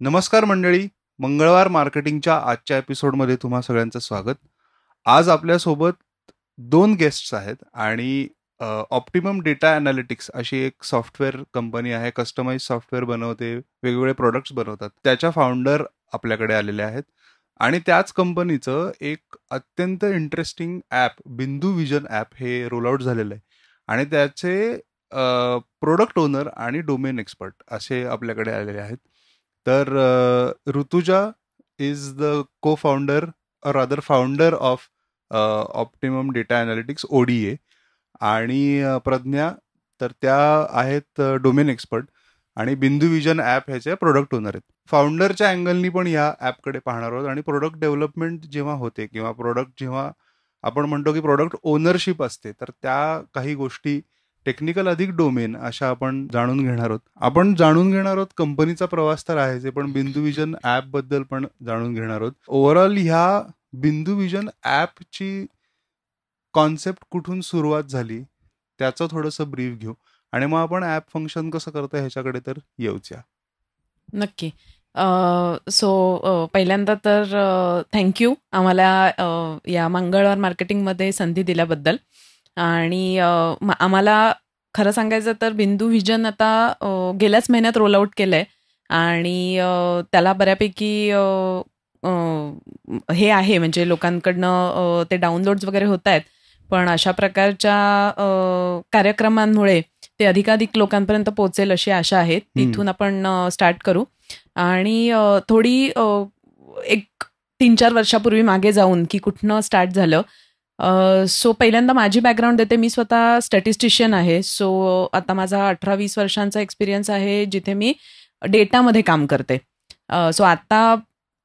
नमस्कार मंडळी. मंगळवार मार्केटिंगच्या आजच्या एपिसोडमध्ये तुम्हा सगळ्यांचं स्वागत. आज आपल्यासोबत दोन गेस्ट्स आहेत आणि ऑप्टिमम डेटा ॲनालिटिक्स अशी एक सॉफ्टवेअर कंपनी आहे, कस्टमाइज सॉफ्टवेअर बनवते, वेगवेगळे प्रोडक्ट्स बनवतात, त्याच्या फाउंडर आपल्याकडे आलेले आहेत. आणि त्याच कंपनीचं एक अत्यंत इंटरेस्टिंग ॲप, बिंदू विजन ॲप हे रोल आउट झालेलं आहे आणि त्याचे प्रोडक्ट ओनर आणि डोमेन एक्सपर्ट असे आपल्याकडे आलेले आहेत. तर ऋतुजा इज द को फाउंडर और other founder of optimum data analytics ODA आणि प्रज्ञा तर त्या आहेत डोमेन एक्सपर्ट आणि बिंदू विजन ॲप ह्याचे प्रोडक्ट ओनर आहेत. फाउंडरच्या अँगलनी पण या ॲपकडे पाहणार आहोत आणि प्रोडक्ट डेव्हलपमेंट जेव्हा होते किंवा प्रोडक्ट जेव्हा आपण म्हणतो की प्रोडक्ट ओनरशिप असते तर त्या काही गोष्टी टेक्निकल अधिक डोमेन अशा आपण जाणून घेणार आहोत. कंपनीचा प्रवास तर आहे, पण बिंदू विजन ॲप बद्दल पण जाणून घेणार आहोत. ओव्हरऑल ह्या बिंदू विजन ॲपची कॉन्सेप्ट कुठून सुरुवात झाली त्याचं थोडंसं ब्रीफ घेऊ आणि मग आपण ॲप फंक्शन कसं करतं ह्याच्याकडे तर येऊच्या. नक्की. पहिल्यांदा तर थँक्यू आम्हाला या मंगळवार मार्केटिंगमध्ये संधी दिल्याबद्दल. आणि आम्हाला खरं सांगायचं तर बिंदू विजन आता गेल्याच महिन्यात रोल आउट केलं आहे आणि त्याला बऱ्यापैकी हे आहे, म्हणजे लोकांकडनं ते डाउनलोड्स वगैरे होत आहेत. पण अशा प्रकारच्या कार्यक्रमांमुळे ते अधिकाधिक लोकांपर्यंत पोहोचेल अशी आशा आहे. तिथून आपण स्टार्ट करू आणि थोडी एक 3-4 वर्षापूर्वी मागे जाऊन की कुठनं स्टार्ट झालं. पहिल्यांदा माझी बॅकग्राऊंड देते. मी स्वतः स्टॅटिस्टिशियन आहे. आता माझा 18-20 वर्षांचा एक्सपिरियन्स आहे जिथे मी डेटामध्ये काम करते. आता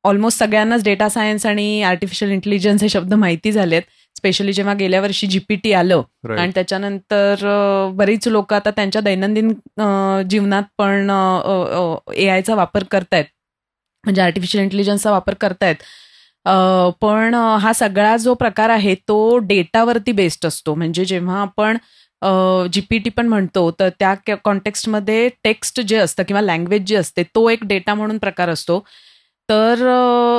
ऑलमोस्ट सगळ्यांनाच डेटा सायन्स आणि आर्टिफिशियल इंटेलिजन्स हे शब्द माहिती झालेत, स्पेशली जेव्हा गेल्या वर्षी GPT आलं. आणि त्याच्यानंतर बरीच लोक आता त्यांच्या दैनंदिन जीवनात पण AI चा वापर करतायत, म्हणजे आर्टिफिशियल इंटेलिजन्सचा वापर करतायत. पण हा सगळा जो प्रकार आहे तो डेटावरती बेस्ड असतो. म्हणजे जेव्हा आपण GPT पण म्हणतो तर त्या कॉन्टेक्स्टमध्ये टेक्स्ट जे असतं किंवा लँग्वेज जी असते तो एक डेटा म्हणून प्रकार असतो. तर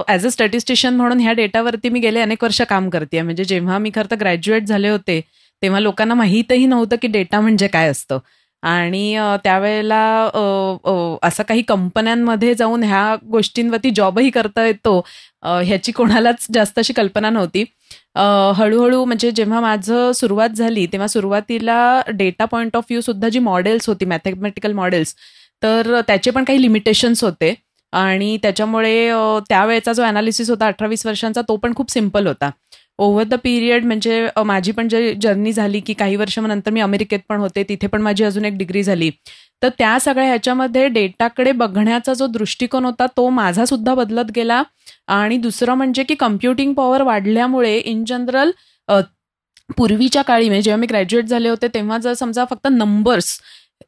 ॲज अ स्टॅटिस्टिशियन म्हणून ह्या डेटावरती मी गेले अनेक वर्ष काम करते. म्हणजे जेव्हा मी खरं तर ग्रॅज्युएट झाले होते तेव्हा लोकांना माहीतही नव्हतं की डेटा म्हणजे काय असतं. आणि त्यावेळेला असं काही कंपन्यांमध्ये जाऊन ह्या गोष्टींवरती जॉबही करता येतो ह्याची कोणालाच जास्त अशी कल्पना नव्हती. हळूहळू म्हणजे जेव्हा माझं सुरुवात झाली तेव्हा सुरुवातीला डेटा पॉईंट ऑफ व्ह्यू सुद्धा जी मॉडेल्स होती, मॅथमॅटिकल मॉडेल्स, तर त्याचे पण काही लिमिटेशन्स होते आणि त्याच्यामुळे त्यावेळेचा जो ॲनालिसिस होता 18-20 वर्षांचा तो पण खूप सिम्पल होता. ओव्हर द पिरियड म्हणजे माझी पण जे जर्नी झाली की काही वर्षानंतर मी अमेरिकेत पण होते, तिथे पण माझी अजून एक डिग्री झाली. तर त्या सगळ्या ह्याच्यामध्ये डेटाकडे बघण्याचा जो दृष्टिकोन होता तो माझा सुद्धा बदलत गेला. आणि दुसरं म्हणजे की कम्प्युटिंग पॉवर वाढल्यामुळे इन जनरल पूर्वीच्या काळी म्हणजे जेव्हा मी ग्रॅज्युएट झाले होते तेव्हा जर समजा फक्त नंबर्स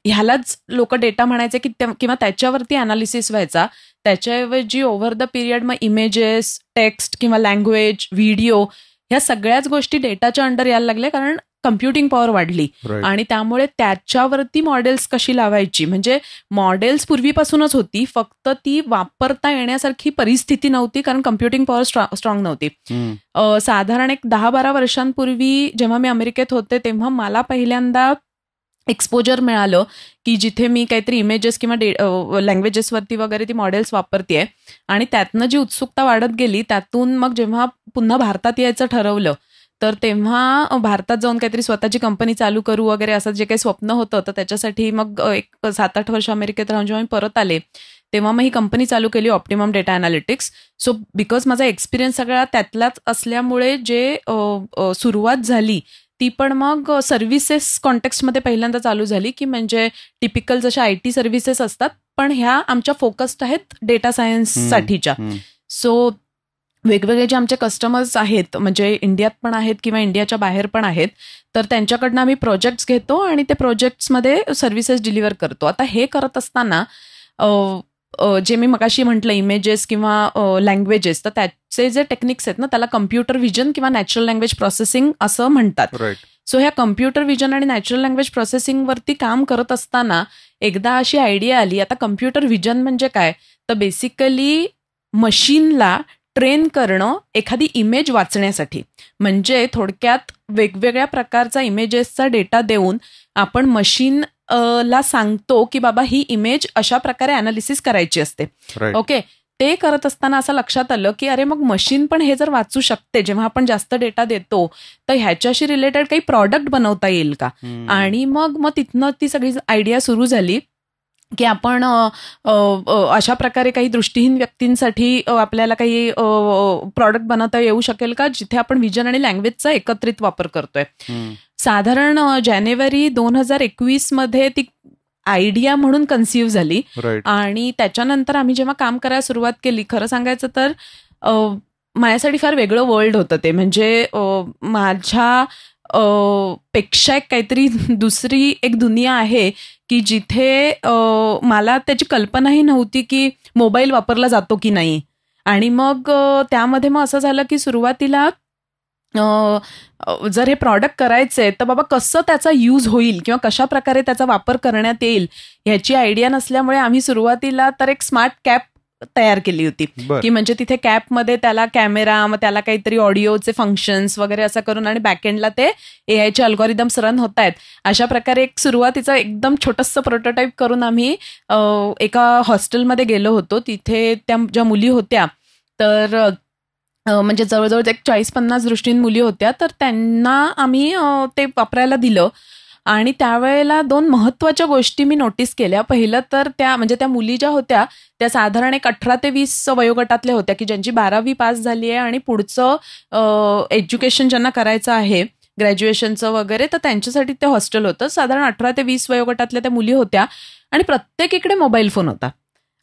ह्यालाच लोक डेटा म्हणायचे की किंवा त्याच्यावरती अनालिसिस व्हायचा, त्याच्याऐवजी ओव्हर द पिरियड मग इमेजेस, टेक्स्ट किंवा लँग्वेज, व्हिडिओ ह्या सगळ्याच गोष्टी डेटाच्या अंडर यायला लागल्या कारण कम्प्युटिंग पॉवर वाढली. आणि त्यामुळे त्याच्यावरती मॉडेल्स कशी लावायची, म्हणजे मॉडेल्स पूर्वीपासूनच होती, फक्त ती वापरता येण्यासारखी परिस्थिती नव्हती कारण कम्प्युटिंग पॉवर स्ट्रॉंग नव्हती. साधारण एक 10-12 वर्षांपूर्वी जेव्हा मी अमेरिकेत होते तेव्हा मला पहिल्यांदा एक्सपोजर मिळालं की जिथे मी काहीतरी इमेजेस किंवा लँग्वेजेसवरती वगैरे ती मॉडेल्स वापरतेय. आणि त्यातनं जी उत्सुकता वाढत गेली त्यातून मग जेव्हा पुन्हा भारतात यायचं ठरवलं तर तेव्हा भारतात जाऊन काहीतरी स्वतःची कंपनी चालू करू वगैरे असं जे काही स्वप्न होतं तर त्याच्यासाठी मग एक 7-8 वर्ष अमेरिकेत राहून जेव्हा मी परत आले तेव्हा मग ही कंपनी चालू केली ऑप्टिमम डेटा ॲनालिटिक्स. बिकॉज माझा एक्सपिरियन्स सगळा त्यातलाच असल्यामुळे जे सुरुवात झाली ती पण मग सर्व्हिसेस कॉन्टेक्स्टमध्ये पहिल्यांदा चालू झाली की म्हणजे टिपिकल जशा IT सर्व्हिसेस असतात पण ह्या आमच्या फोकस्ड आहेत डेटा सायन्ससाठीच्या. वेगवेगळे जे आमचे कस्टमर्स आहेत म्हणजे इंडियात पण आहेत किंवा इंडियाच्या बाहेर पण आहेत, तर त्यांच्याकडनं आम्ही प्रोजेक्ट्स घेतो आणि ते प्रोजेक्ट्समध्ये सर्व्हिसेस डिलिव्हर करतो. आता हे करत असताना जे मी मगाशी म्हटलं इमेजेस किंवा लँग्वेजेस, तर त्याचे जे टेक्निक्स आहेत ना त्याला कम्प्युटर व्हिजन किंवा नॅचरल लँग्वेज प्रोसेसिंग असं म्हणतात. सो ह्या कम्प्युटर विजन आणि नॅचरल लँग्वेज प्रोसेसिंगवरती काम करत असताना एकदा अशी आयडिया आली. आता कम्प्युटर विजन म्हणजे काय, तर बेसिकली मशीनला ट्रेन करणं एखादी इमेज वाचण्यासाठी. म्हणजे थोडक्यात वेगवेगळ्या प्रकारचा इमेजेसचा डेटा देऊन आपण मशीन ला सांगतो की बाबा ही इमेज अशा प्रकारे अनालिसिस करायची असते. ओके, ते करत असताना असं लक्षात आलं की अरे मग मशीन पण हे जर वाचू शकते जेव्हा आपण जास्त डेटा देतो, तर ह्याच्याशी रिलेटेड काही प्रॉडक्ट बनवता येईल का. आणि मग तिथनं ती सगळी आयडिया सुरू झाली की आपण अशा प्रकारे काही दृष्टीहीन व्यक्तींसाठी आपल्याला काही प्रॉडक्ट बनवता येऊ शकेल का, जिथे आपण विजन आणि लँग्वेजचा एकत्रित वापर करतोय. साधारण जानेवारी 2021 मध्ये ती आयडिया म्हणून कन्सिव्ह झाली. आणि त्याच्यानंतर आम्ही जेव्हा काम करायला सुरुवात केली, खरं सांगायचं तर माझ्यासाठी फार वेगळं वर्ल्ड होतं ते. म्हणजे माझ्या पेक्षा एक काहीतरी दुसरी एक दुनिया आहे की जिथे मला त्याची कल्पनाही नव्हती की मोबाईल वापरला जातो की नाही. आणि मग त्यामध्ये मग असं झालं की सुरुवातीला जर हे प्रॉडक्ट करायचे तर बाबा कसं त्याचा यूज होईल किंवा कशा प्रकारे त्याचा वापर करण्यात येईल ह्याची आयडिया नसल्यामुळे आम्ही सुरुवातीला तर एक स्मार्ट कॅप तयार केली होती की म्हणजे तिथे कॅपमध्ये त्याला कॅमेरा, मग त्याला काहीतरी ऑडिओचे फंक्शन्स वगैरे असं करून आणि बॅकएंडला ते एआयचे अल्गोरिदम्स रन होत आहेत. अशा प्रकारे एक सुरुवातीचं एकदम छोटंसं प्रोटोटाईप करून आम्ही एका हॉस्टेलमध्ये गेलो होतो. तिथे त्या ज्या मुली होत्या तर म्हणजे जवळजवळ एक 40-50 दृष्टीन मुली होत्या, तर त्यांना आम्ही ते वापरायला दिलं. आणि त्यावेळेला 2 महत्वाच्या गोष्टी मी नोटीस केल्या. पहिलं तर त्या मुली ज्या होत्या त्या साधारण एक 18 ते 20 वयोगटातल्या होत्या की ज्यांची 12वी पास झाली आहे आणि पुढचं एज्युकेशन ज्यांना करायचं आहे ग्रॅज्युएशनचं वगैरे, तर त्यांच्यासाठी ते हॉस्टेल होतं. साधारण 18 ते 20 वयोगटातल्या त्या मुली होत्या आणि प्रत्येकीकडे मोबाईल फोन होता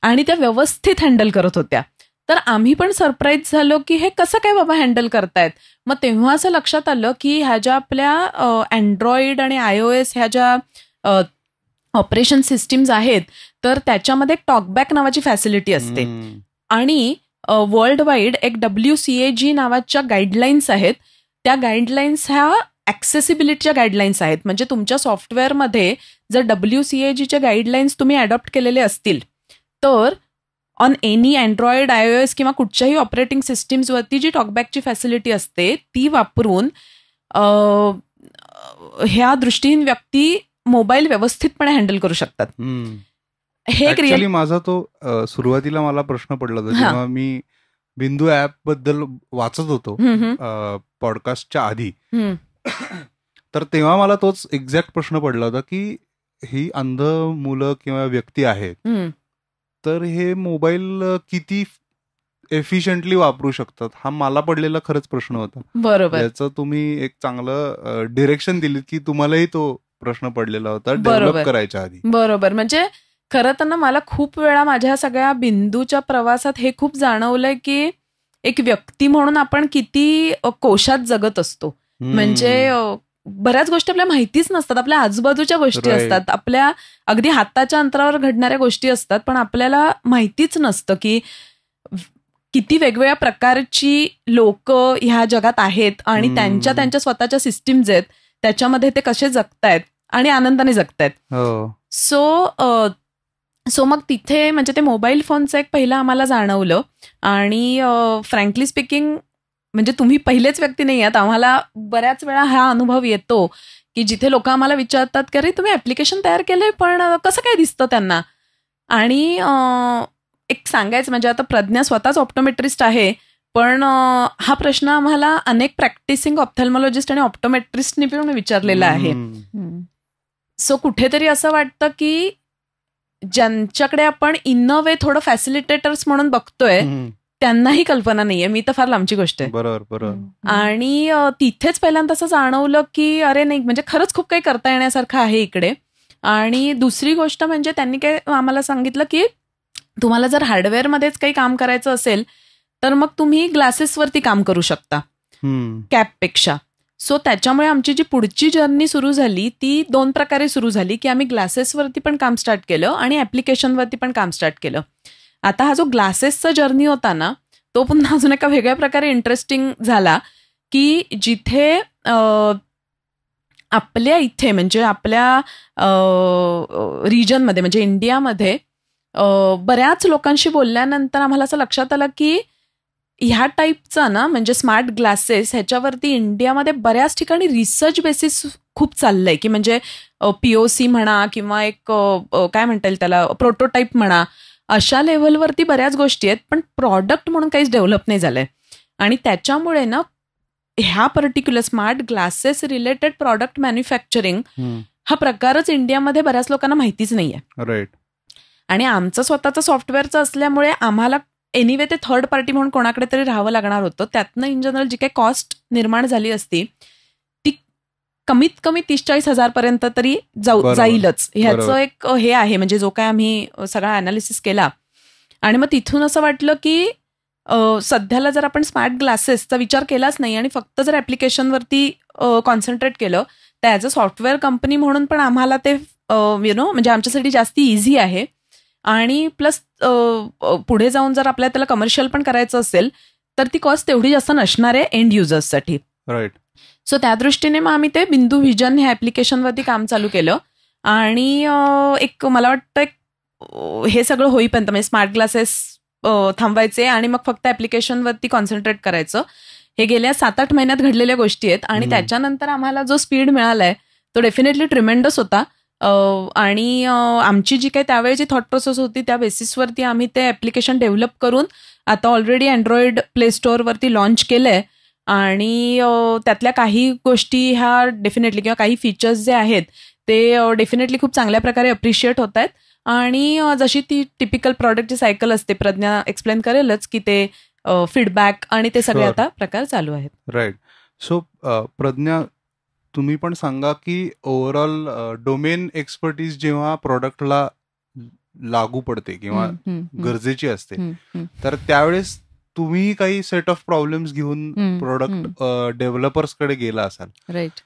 आणि त्या व्यवस्थित हँडल करत होत्या. तर आम्ही पण सरप्राईज झालो की हे कसं काय बाबा हँडल करतायत. मग तेव्हा असं लक्षात आलं की ह्या ज्या आपल्या अँड्रॉइड आणि iOS ह्या ज्या ऑपरेशन सिस्टीम्स आहेत तर त्याच्यामध्ये टॉकबॅक नावाची फॅसिलिटी असते. आणि वर्ल्ड वाईड एक WCAG नावाच्या गाईडलाईन्स आहेत. त्या गाईडलाईन्स ह्या ॲक्सेसिबिलिटीच्या गाईडलाईन्स आहेत. म्हणजे तुमच्या सॉफ्टवेअरमध्ये जर WCAGच्या गाईडलाईन्स तुम्ही अडॉप्ट केलेले असतील तर ऑन एनी अँड्रॉइड, iOS किंवा कुठच्याही ऑपरेटिंग सिस्टीम्सवरती जी टॉकबॅकची फॅसिलिटी असते ती वापरून ह्या दृष्टीहीन व्यक्ती मोबाईल व्यवस्थितपणे हँडल करू शकतात. हे ऍक्च्युअली माझा तो सुरुवातीला मला प्रश्न पडला होता जेव्हा मी बिंदू ऍप बद्दल वाचत होतो पॉडकास्टच्या आधी, तर तेव्हा मला तोच एक्झॅक्ट प्रश्न पडला होता की ही अंध मुलं किंवा व्यक्ती आहेत तर हे मोबाईल किती एफिशियंटली वापरू शकतात, हा मला पडलेला खरंच प्रश्न होता. बरोबर, याचं तुम्ही एक चांगलं डिरेक्शन दिलीत की तुम्हालाही तो प्रश्न पडलेला होता डेव्हलप करायच्या आधी. बरोबर. म्हणजे खरं तर ना मला खूप वेळा माझ्या सगळ्या बिंदूच्या प्रवासात हे खूप जाणवलंय की एक व्यक्ती म्हणून आपण किती कोशात जगत असतो. म्हणजे बऱ्याच गोष्टी आपल्या माहितीच नसतात, आपल्या आजूबाजूच्या गोष्टी असतात, आपल्या अगदी हाताच्या अंतरावर घडणाऱ्या गोष्टी असतात, पण आपल्याला माहितीच नसतं की किती वेगवेगळ्या प्रकारची लोक ह्या जगात आहेत आणि त्यांच्या स्वतःच्या सिस्टीम्स आहेत, त्याच्यामध्ये ते कसे जगतायत आणि आनंदाने जगतायत. सो मग तिथे म्हणजे ते मोबाईल फोनचं एक पहिलं आम्हाला जाणवलं. आणि फ्रँकली स्पीकिंग म्हणजे तुम्ही पहिलेच व्यक्ती नाही आहात, आम्हाला बऱ्याच वेळा हा अनुभव येतो की जिथे लोक आम्हाला विचारतात की अरे तुम्ही ऍप्लिकेशन तयार केलंय पण कसं काय दिसतं त्यांना. आणि एक सांगायचं म्हणजे आता प्रज्ञा स्वतःच ऑप्टोमेट्रिस्ट आहे, पण हा प्रश्न आम्हाला अनेक प्रॅक्टिसिंग ऑप्थॅल्मॉलॉजिस्ट आणि ऑप्टोमेट्रिस्टनी पण विचारलेला आहे. सो कुठेतरी असं वाटतं की ज्यांच्याकडे आपण इन अ वे थोडं फॅसिलिटेटर्स म्हणून बघतोय त्यांनाही कल्पना नाहीये. मी तर फार लांबची गोष्ट आहे. बरोबर. आणि तिथेच पहिल्यांदा असं जाणवलं की अरे नाही म्हणजे खरंच खूप काही करता येण्यासारखं आहे इकडे. आणि दुसरी गोष्ट म्हणजे त्यांनी काय आम्हाला सांगितलं की तुम्हाला जर हार्डवेअरमध्येच काही काम करायचं असेल तर मग तुम्ही ग्लासेसवरती काम करू शकता कॅपपेक्षा. सो त्याच्यामुळे आमची जी पुढची जर्नी सुरू झाली ती 2 प्रकारे सुरू झाली की आम्ही ग्लासेसवरती पण काम स्टार्ट केलं आणि ऍप्लिकेशनवरती पण काम स्टार्ट केलं. आता हा जो ग्लासेसचा जर्नी होता ना तो पुन्हा अजून एका वेगळ्या प्रकारे इंटरेस्टिंग झाला की जिथे आपल्या इथे म्हणजे आपल्या रिजनमध्ये म्हणजे इंडियामध्ये बऱ्याच लोकांशी बोलल्यानंतर आम्हाला असं लक्षात आलं की ह्या टाईपचा ना म्हणजे स्मार्ट ग्लासेस ह्याच्यावरती इंडियामध्ये बऱ्याच ठिकाणी रिसर्च बेसिस खूप चाललंय की म्हणजे POC म्हणा किंवा एक काय म्हणता येईल त्याला प्रोटोटाईप म्हणा, अशा लेव्हलवरती बऱ्याच गोष्टी आहेत, पण प्रॉडक्ट म्हणून काहीच डेव्हलप नाही झालंय. आणि त्याच्यामुळे ना ह्या particular smart glasses related product manufacturing हा प्रकारच इंडियामध्ये बऱ्याच लोकांना माहितीच नाहीये. राईट. आणि आमचं स्वतःचं सॉफ्टवेअरचं असल्यामुळे आम्हाला एनिवे ते थर्ड पार्टी म्हणून कोणाकडे तरी राहावं लागणार होतं. त्यातनं इन जनरल जी काही कॉस्ट निर्माण झाली असती ती कमीत कमी 30-40 पर्यंत तरी जाईलच. ह्याचं एक हे आहे म्हणजे जो काय आम्ही सगळा अनालिसिस केला. आणि मग तिथून असं वाटलं की सध्याला जर आपण स्मार्ट ग्लासेसचा विचार केलाच नाही आणि फक्त जर ऍप्लिकेशनवरती कॉन्सन्ट्रेट केलं तर ॲज अ सॉफ्टवेअर कंपनी म्हणून पण आम्हाला ते म्हणजे आमच्यासाठी जास्त इझी आहे. आणि प्लस पुढे जाऊन जर आपल्याला त्याला कमर्शियल पण करायचं असेल तर ती कॉस्ट तेवढी जास्त नसणार आहे एंड युजर्ससाठी. राईट. सो त्या दृष्टीने मग आम्ही ते बिंदू व्हिजन ह्या ऍप्लिकेशनवरती काम चालू केलं. आणि एक मला वाटतं हे सगळं होईपर्यंत म्हणजे स्मार्ट ग्लासेस थांबवायचे आणि मग फक्त ऍप्लिकेशनवरती कॉन्सन्ट्रेट करायचं, हे गेल्या 7-8 महिन्यात घडलेल्या गोष्टी आहेत. आणि त्याच्यानंतर आम्हाला जो स्पीड मिळालाय तो डेफिनेटली ट्रिमेंडस होता. आणि आमची जी काही त्यावेळेची थॉट प्रोसेस होती त्या बेसिसवरती आम्ही ते ऍप्लिकेशन डेव्हलप करून आता ऑलरेडी अँड्रॉइड प्ले स्टोअरवरती लॉन्च केलंय. आणि त्यातल्या काही गोष्टी ह्या डेफिनेटली किंवा काही फीचर्स जे आहेत ते डेफिनेटली खूप चांगल्या प्रकारे अप्रिशिएट होत आहेत. आणि जशी ती टिपिकल प्रॉडक्टची सायकल असते, प्रज्ञा एक्सप्लेन करेलच की ते फीडबॅक आणि ते सगळे आता प्रकार चालू आहेत. राईट. सो प्रज्ञा, तुम्ही पण सांगा की ओव्हरऑल डोमेन एक्सपर्टीज जेव्हा प्रॉडक्टला लागू पडते किंवा गरजेची असते तर त्यावेळेस तुम्ही काही सेट ऑफ प्रॉब्लेम्स घेऊन प्रोडक्ट डेव्हलपर्सकडे गेला असाल. राईट.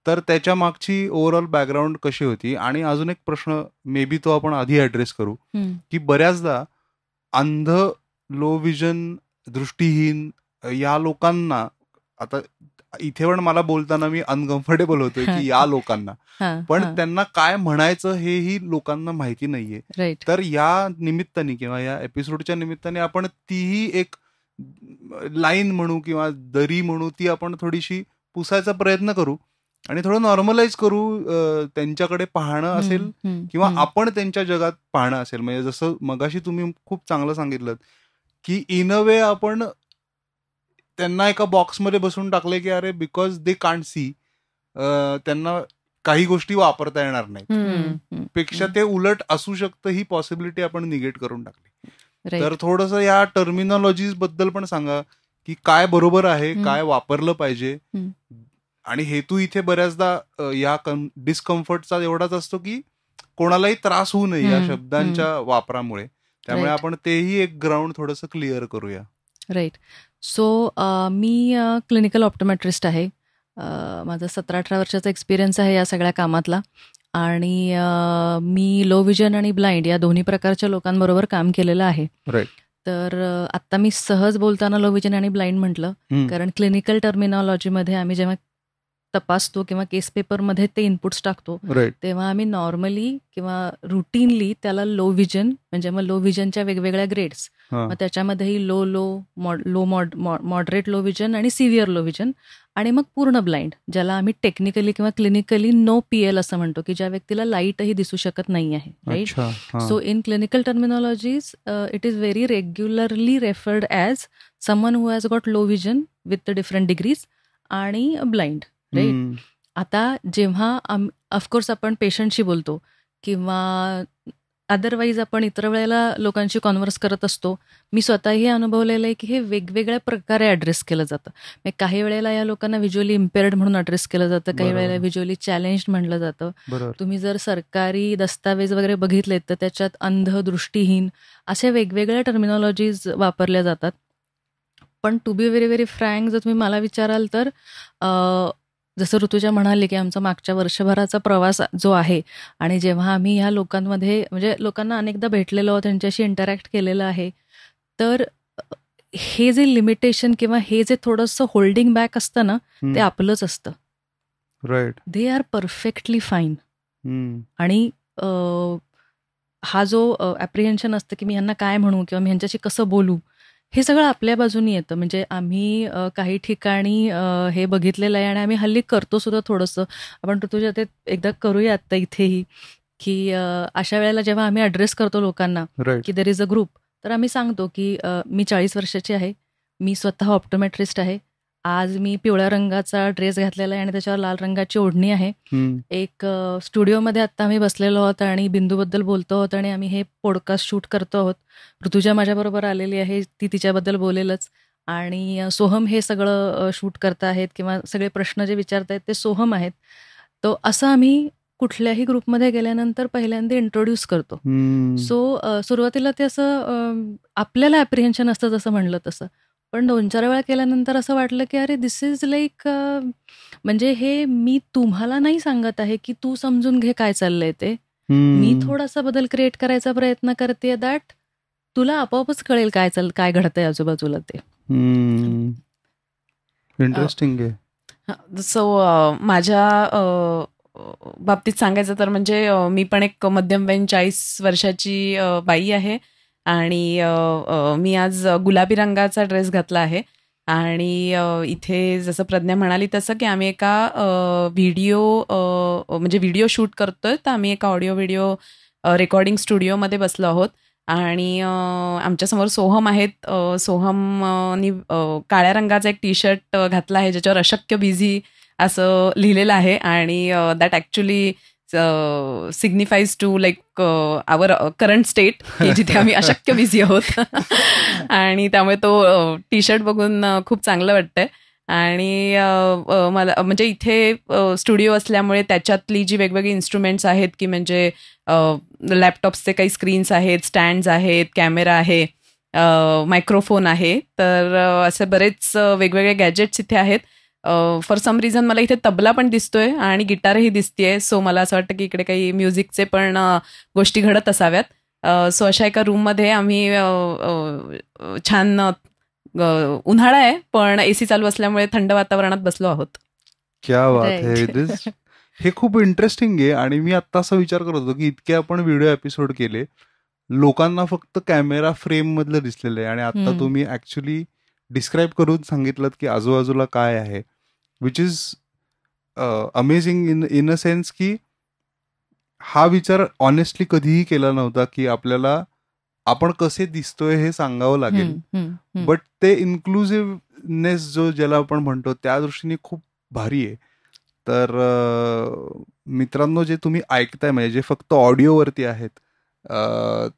तर त्याच्या मागची ओव्हरऑल बॅकग्राऊंड कशी होती. आणि अजून एक प्रश्न मे बी तो आपण आधी ऍड्रेस करू की बऱ्याचदा अंध, लो विजन, दृष्टीहीन या लोकांना, आता इथे पण मला बोलताना मी अनकम्फर्टेबल होतोय की या लोकांना, पण त्यांना काय म्हणायचं हेही लोकांना माहिती नाहीये. तर या निमित्ताने किंवा या एपिसोडच्या निमित्ताने आपण तीही एक लाईन म्हणू किंवा दरी म्हणू ती आपण थोडीशी पुसायचा प्रयत्न करू आणि थोडं नॉर्मलाइज करू. त्यांच्याकडे पाहणं असेल किंवा आपण त्यांच्या जगात पाहणं असेल. म्हणजे जसं मगाशी तुम्ही खूप चांगलं सांगितलं की इन अ वे आपण त्यांना एका बॉक्समध्ये बसून टाकले की अरे बिकॉज दे कांट सी, त्यांना काही गोष्टी वापरता येणार नाही, पेक्षा ते उलट असू शकतं ही पॉसिबिलिटी आपण निगेट करून टाकली. तर थोडंसं या टर्मिनॉलॉजीज बद्दल पण सांगा की काय बरोबर आहे, काय वापरलं पाहिजे. आणि हेतू इथे बऱ्याचदा या डिस्कम्फर्टचा एवढाच असतो की कोणालाही त्रास होऊ नये या शब्दांच्या वापरामुळे. त्यामुळे आपण तेही एक ग्राउंड थोडंसं क्लिअर करूया. राईट. सो मी क्लिनिकल ऑप्टोमेट्रिस्ट आहे. माझा 17-18 वर्षाचा एक्सपिरियन्स आहे या सगळ्या कामातला. आणि मी लो विजन आणि ब्लाइंड या दोन्ही प्रकारच्या लोकांबरोबर काम केलेलं आहे. तर आत्ता मी सहज बोलताना लो विजन आणि ब्लाइंड म्हटलं कारण क्लिनिकल टर्मिनॉलॉजीमध्ये आम्ही जेव्हा तपासतो किंवा केस पेपरमध्ये ते इनपुट्स टाकतो तेव्हा आम्ही नॉर्मली किंवा रुटीनली त्याला लो विजन म्हणजे मग लो विजनच्या वेगवेगळ्या ग्रेड्स, मग त्याच्यामध्येही मॉडरेट लो विजन आणि सिव्हिअर लो विजन आणि मग पूर्ण ब्लाइंड, ज्याला आम्ही टेक्निकली किंवा क्लिनिकली नो PL असं म्हणतो की ज्या व्यक्तीला लाईटही दिसू शकत नाही आहे. Right. So in clinical terminologies it is very regularly referred as someone who has got low vision with different degrees आणि ब्लाइंड. राईट. आता जेव्हा ऑफकोर्स आपण पेशंटशी बोलतो किंवा अदरवाईज आपण इतर वेळेला लोकांशी कॉन्व्हर्स करत असतो, मी स्वतःही अनुभवलेलं आहे की हे वेगवेगळ्या प्रकारे ॲड्रेस केलं जातं. काही वेळेला या लोकांना व्हिज्युअली इम्पेअर्ड म्हणून ॲड्रेस केलं जातं, काही वेळेला व्हिज्युअली चॅलेंज्ड म्हटलं जातं. तुम्ही जर सरकारी दस्तावेज वगैरे बघितलेत तर त्याच्यात अंध, दृष्टीहीन अशा वेगवेगळ्या टर्मिनॉलॉजीज वापरल्या जातात. पण to be very very frank जर तुम्ही मला विचाराल तर जसं ऋतुजा म्हणाली की आमचा मागच्या वर्षभराचा प्रवास जो आहे आणि जेव्हा आम्ही ह्या लोकांमध्ये म्हणजे लोकांना अनेकदा भेटलेलो, त्यांच्याशी इंटरॅक्ट केलेलं आहे, तर हे जे लिमिटेशन किंवा हे जे थोडंसं होल्डिंग बॅक असतं ना ते आपलंच असतं. Right. They are perfectly fine. आणि हा जो ॲप्रिहेन्शन असतं की मी ह्यांना काय म्हणू किंवा मी ह्यांच्याशी कसं बोलू, हे सगळं आपल्या बाजूनी येतं. म्हणजे आम्ही काही ठिकाणी हे बघितलेलं आहे आणि आम्ही हल्ली करतो सुद्धा थोडंसं. आपण ऋतुजा ते एकदा करूया आत्ता इथेही, की अशा वेळेला जेव्हा आम्ही ॲड्रेस करतो लोकांना की देर इज अ ग्रुप, तर आम्ही सांगतो की मी 40 वर्षाची आहे, मी स्वतः ऑप्टोमेट्रिस्ट आहे, आज मी पिवळ्या रंगाचा ड्रेस घातलेला आहे आणि त्याच्यावर लाल रंगाची ओढणी आहे. एक स्टुडिओमध्ये आत्ता आम्ही बसलेलो आहोत आणि बिंदूबद्दल बोलतो आहोत आणि आम्ही हे पॉडकास्ट शूट करतो आहोत. ऋतुजा माझ्याबरोबर आलेली आहे, ती तिच्याबद्दल बोलेलच. आणि सोहम हे सगळं शूट करत आहेत किंवा सगळे प्रश्न जे विचारतायत ते सोहम आहेत. तो असं आम्ही कुठल्याही ग्रुपमध्ये गेल्यानंतर पहिल्यांदा इंट्रोड्यूस करतो. सो सुरुवातीला ते असं आपल्याला ॲप्रिहेन्शन असतं जसं म्हणलं तसं, पण 2-4 वेळा केल्यानंतर असं वाटलं की अरे दिस इज लाईक, म्हणजे हे मी तुम्हाला नाही सांगत आहे की तू समजून घे काय चाललंय ते, मी थोडासा बदल क्रिएट करायचा प्रयत्न करते दॅट तुला आपोआपच कळेल काय घडतंय आजूबाजूला ते. इंटरेस्टिंग आहे. सो माझ्या बाबतीत सांगायचं तर म्हणजे मी पण एक मध्यमवयीन 40 वर्षाची बाई आहे आणि मी आज गुलाबी रंगाचा ड्रेस घातला आहे. आणि इथे जसं प्रज्ञा म्हणाली तसं की आम्ही एका व्हिडिओ शूट करतोय, तर आम्ही एका ऑडिओ व्हिडिओ रेकॉर्डिंग स्टुडिओमध्ये बसलो आहोत. आणि आमच्यासमोर सोहम आहेत. सोहमनी काळ्या रंगाचा एक टी शर्ट घातला आहे ज्याच्यावर अशक्य बिझी असं लिहिलेलं आहे आणि that actually signifies to like our current state की जिथे आम्ही अशक्य बिझी आहोत. आणि त्यामुळे तो टी शर्ट बघून खूप चांगलं वाटतंय. आणि मला म्हणजे इथे स्टुडिओ असल्यामुळे त्याच्यातली जी वेगवेगळी इन्स्ट्रुमेंट्स आहेत की म्हणजे लॅपटॉप्सचे काही स्क्रीन्स आहेत, स्टँड्स आहेत, कॅमेरा आहे, मायक्रोफोन आहे, तर असे बरेच वेगवेगळे गॅजेट्स इथे आहेत. फॉर सम रिझन मला इथे तबला पण दिसतोय आणि गिटारही दिसतेय. सो मला असं वाटतं की इकडे काही म्युझिकचे पण गोष्टी घडत असाव्यात. सो अशा एका रूममध्ये आम्ही छान उन्हाळा आहे पण एसी चालू असल्यामुळे थंड वातावरणात बसलो आहोत. क्या बात आहे. हे खूप इंटरेस्टिंग आहे. आणि मी आता असा विचार करत होतो की इतके आपण व्हिडिओ एपिसोड केले, लोकांना फक्त कॅमेरा फ्रेम मधलं दिसलेलं आहे आणि आता तुम्ही ऍक्च्युली डिस्क्राईब करून सांगितलं की आजूबाजूला काय आहे, which is amazing in a sense की हा विचार ऑनेस्टली कधीही केला नव्हता की आपल्याला आपण कसे दिसतोय हे सांगावं लागेल. बट ते इन्क्लुझिव्हनेस जो ज्याला आपण म्हणतो त्या दृष्टीने खूप भारी आहे. तर मित्रांनो, जे तुम्ही ऐकताय म्हणजे जे फक्त ऑडिओवरती आहेत,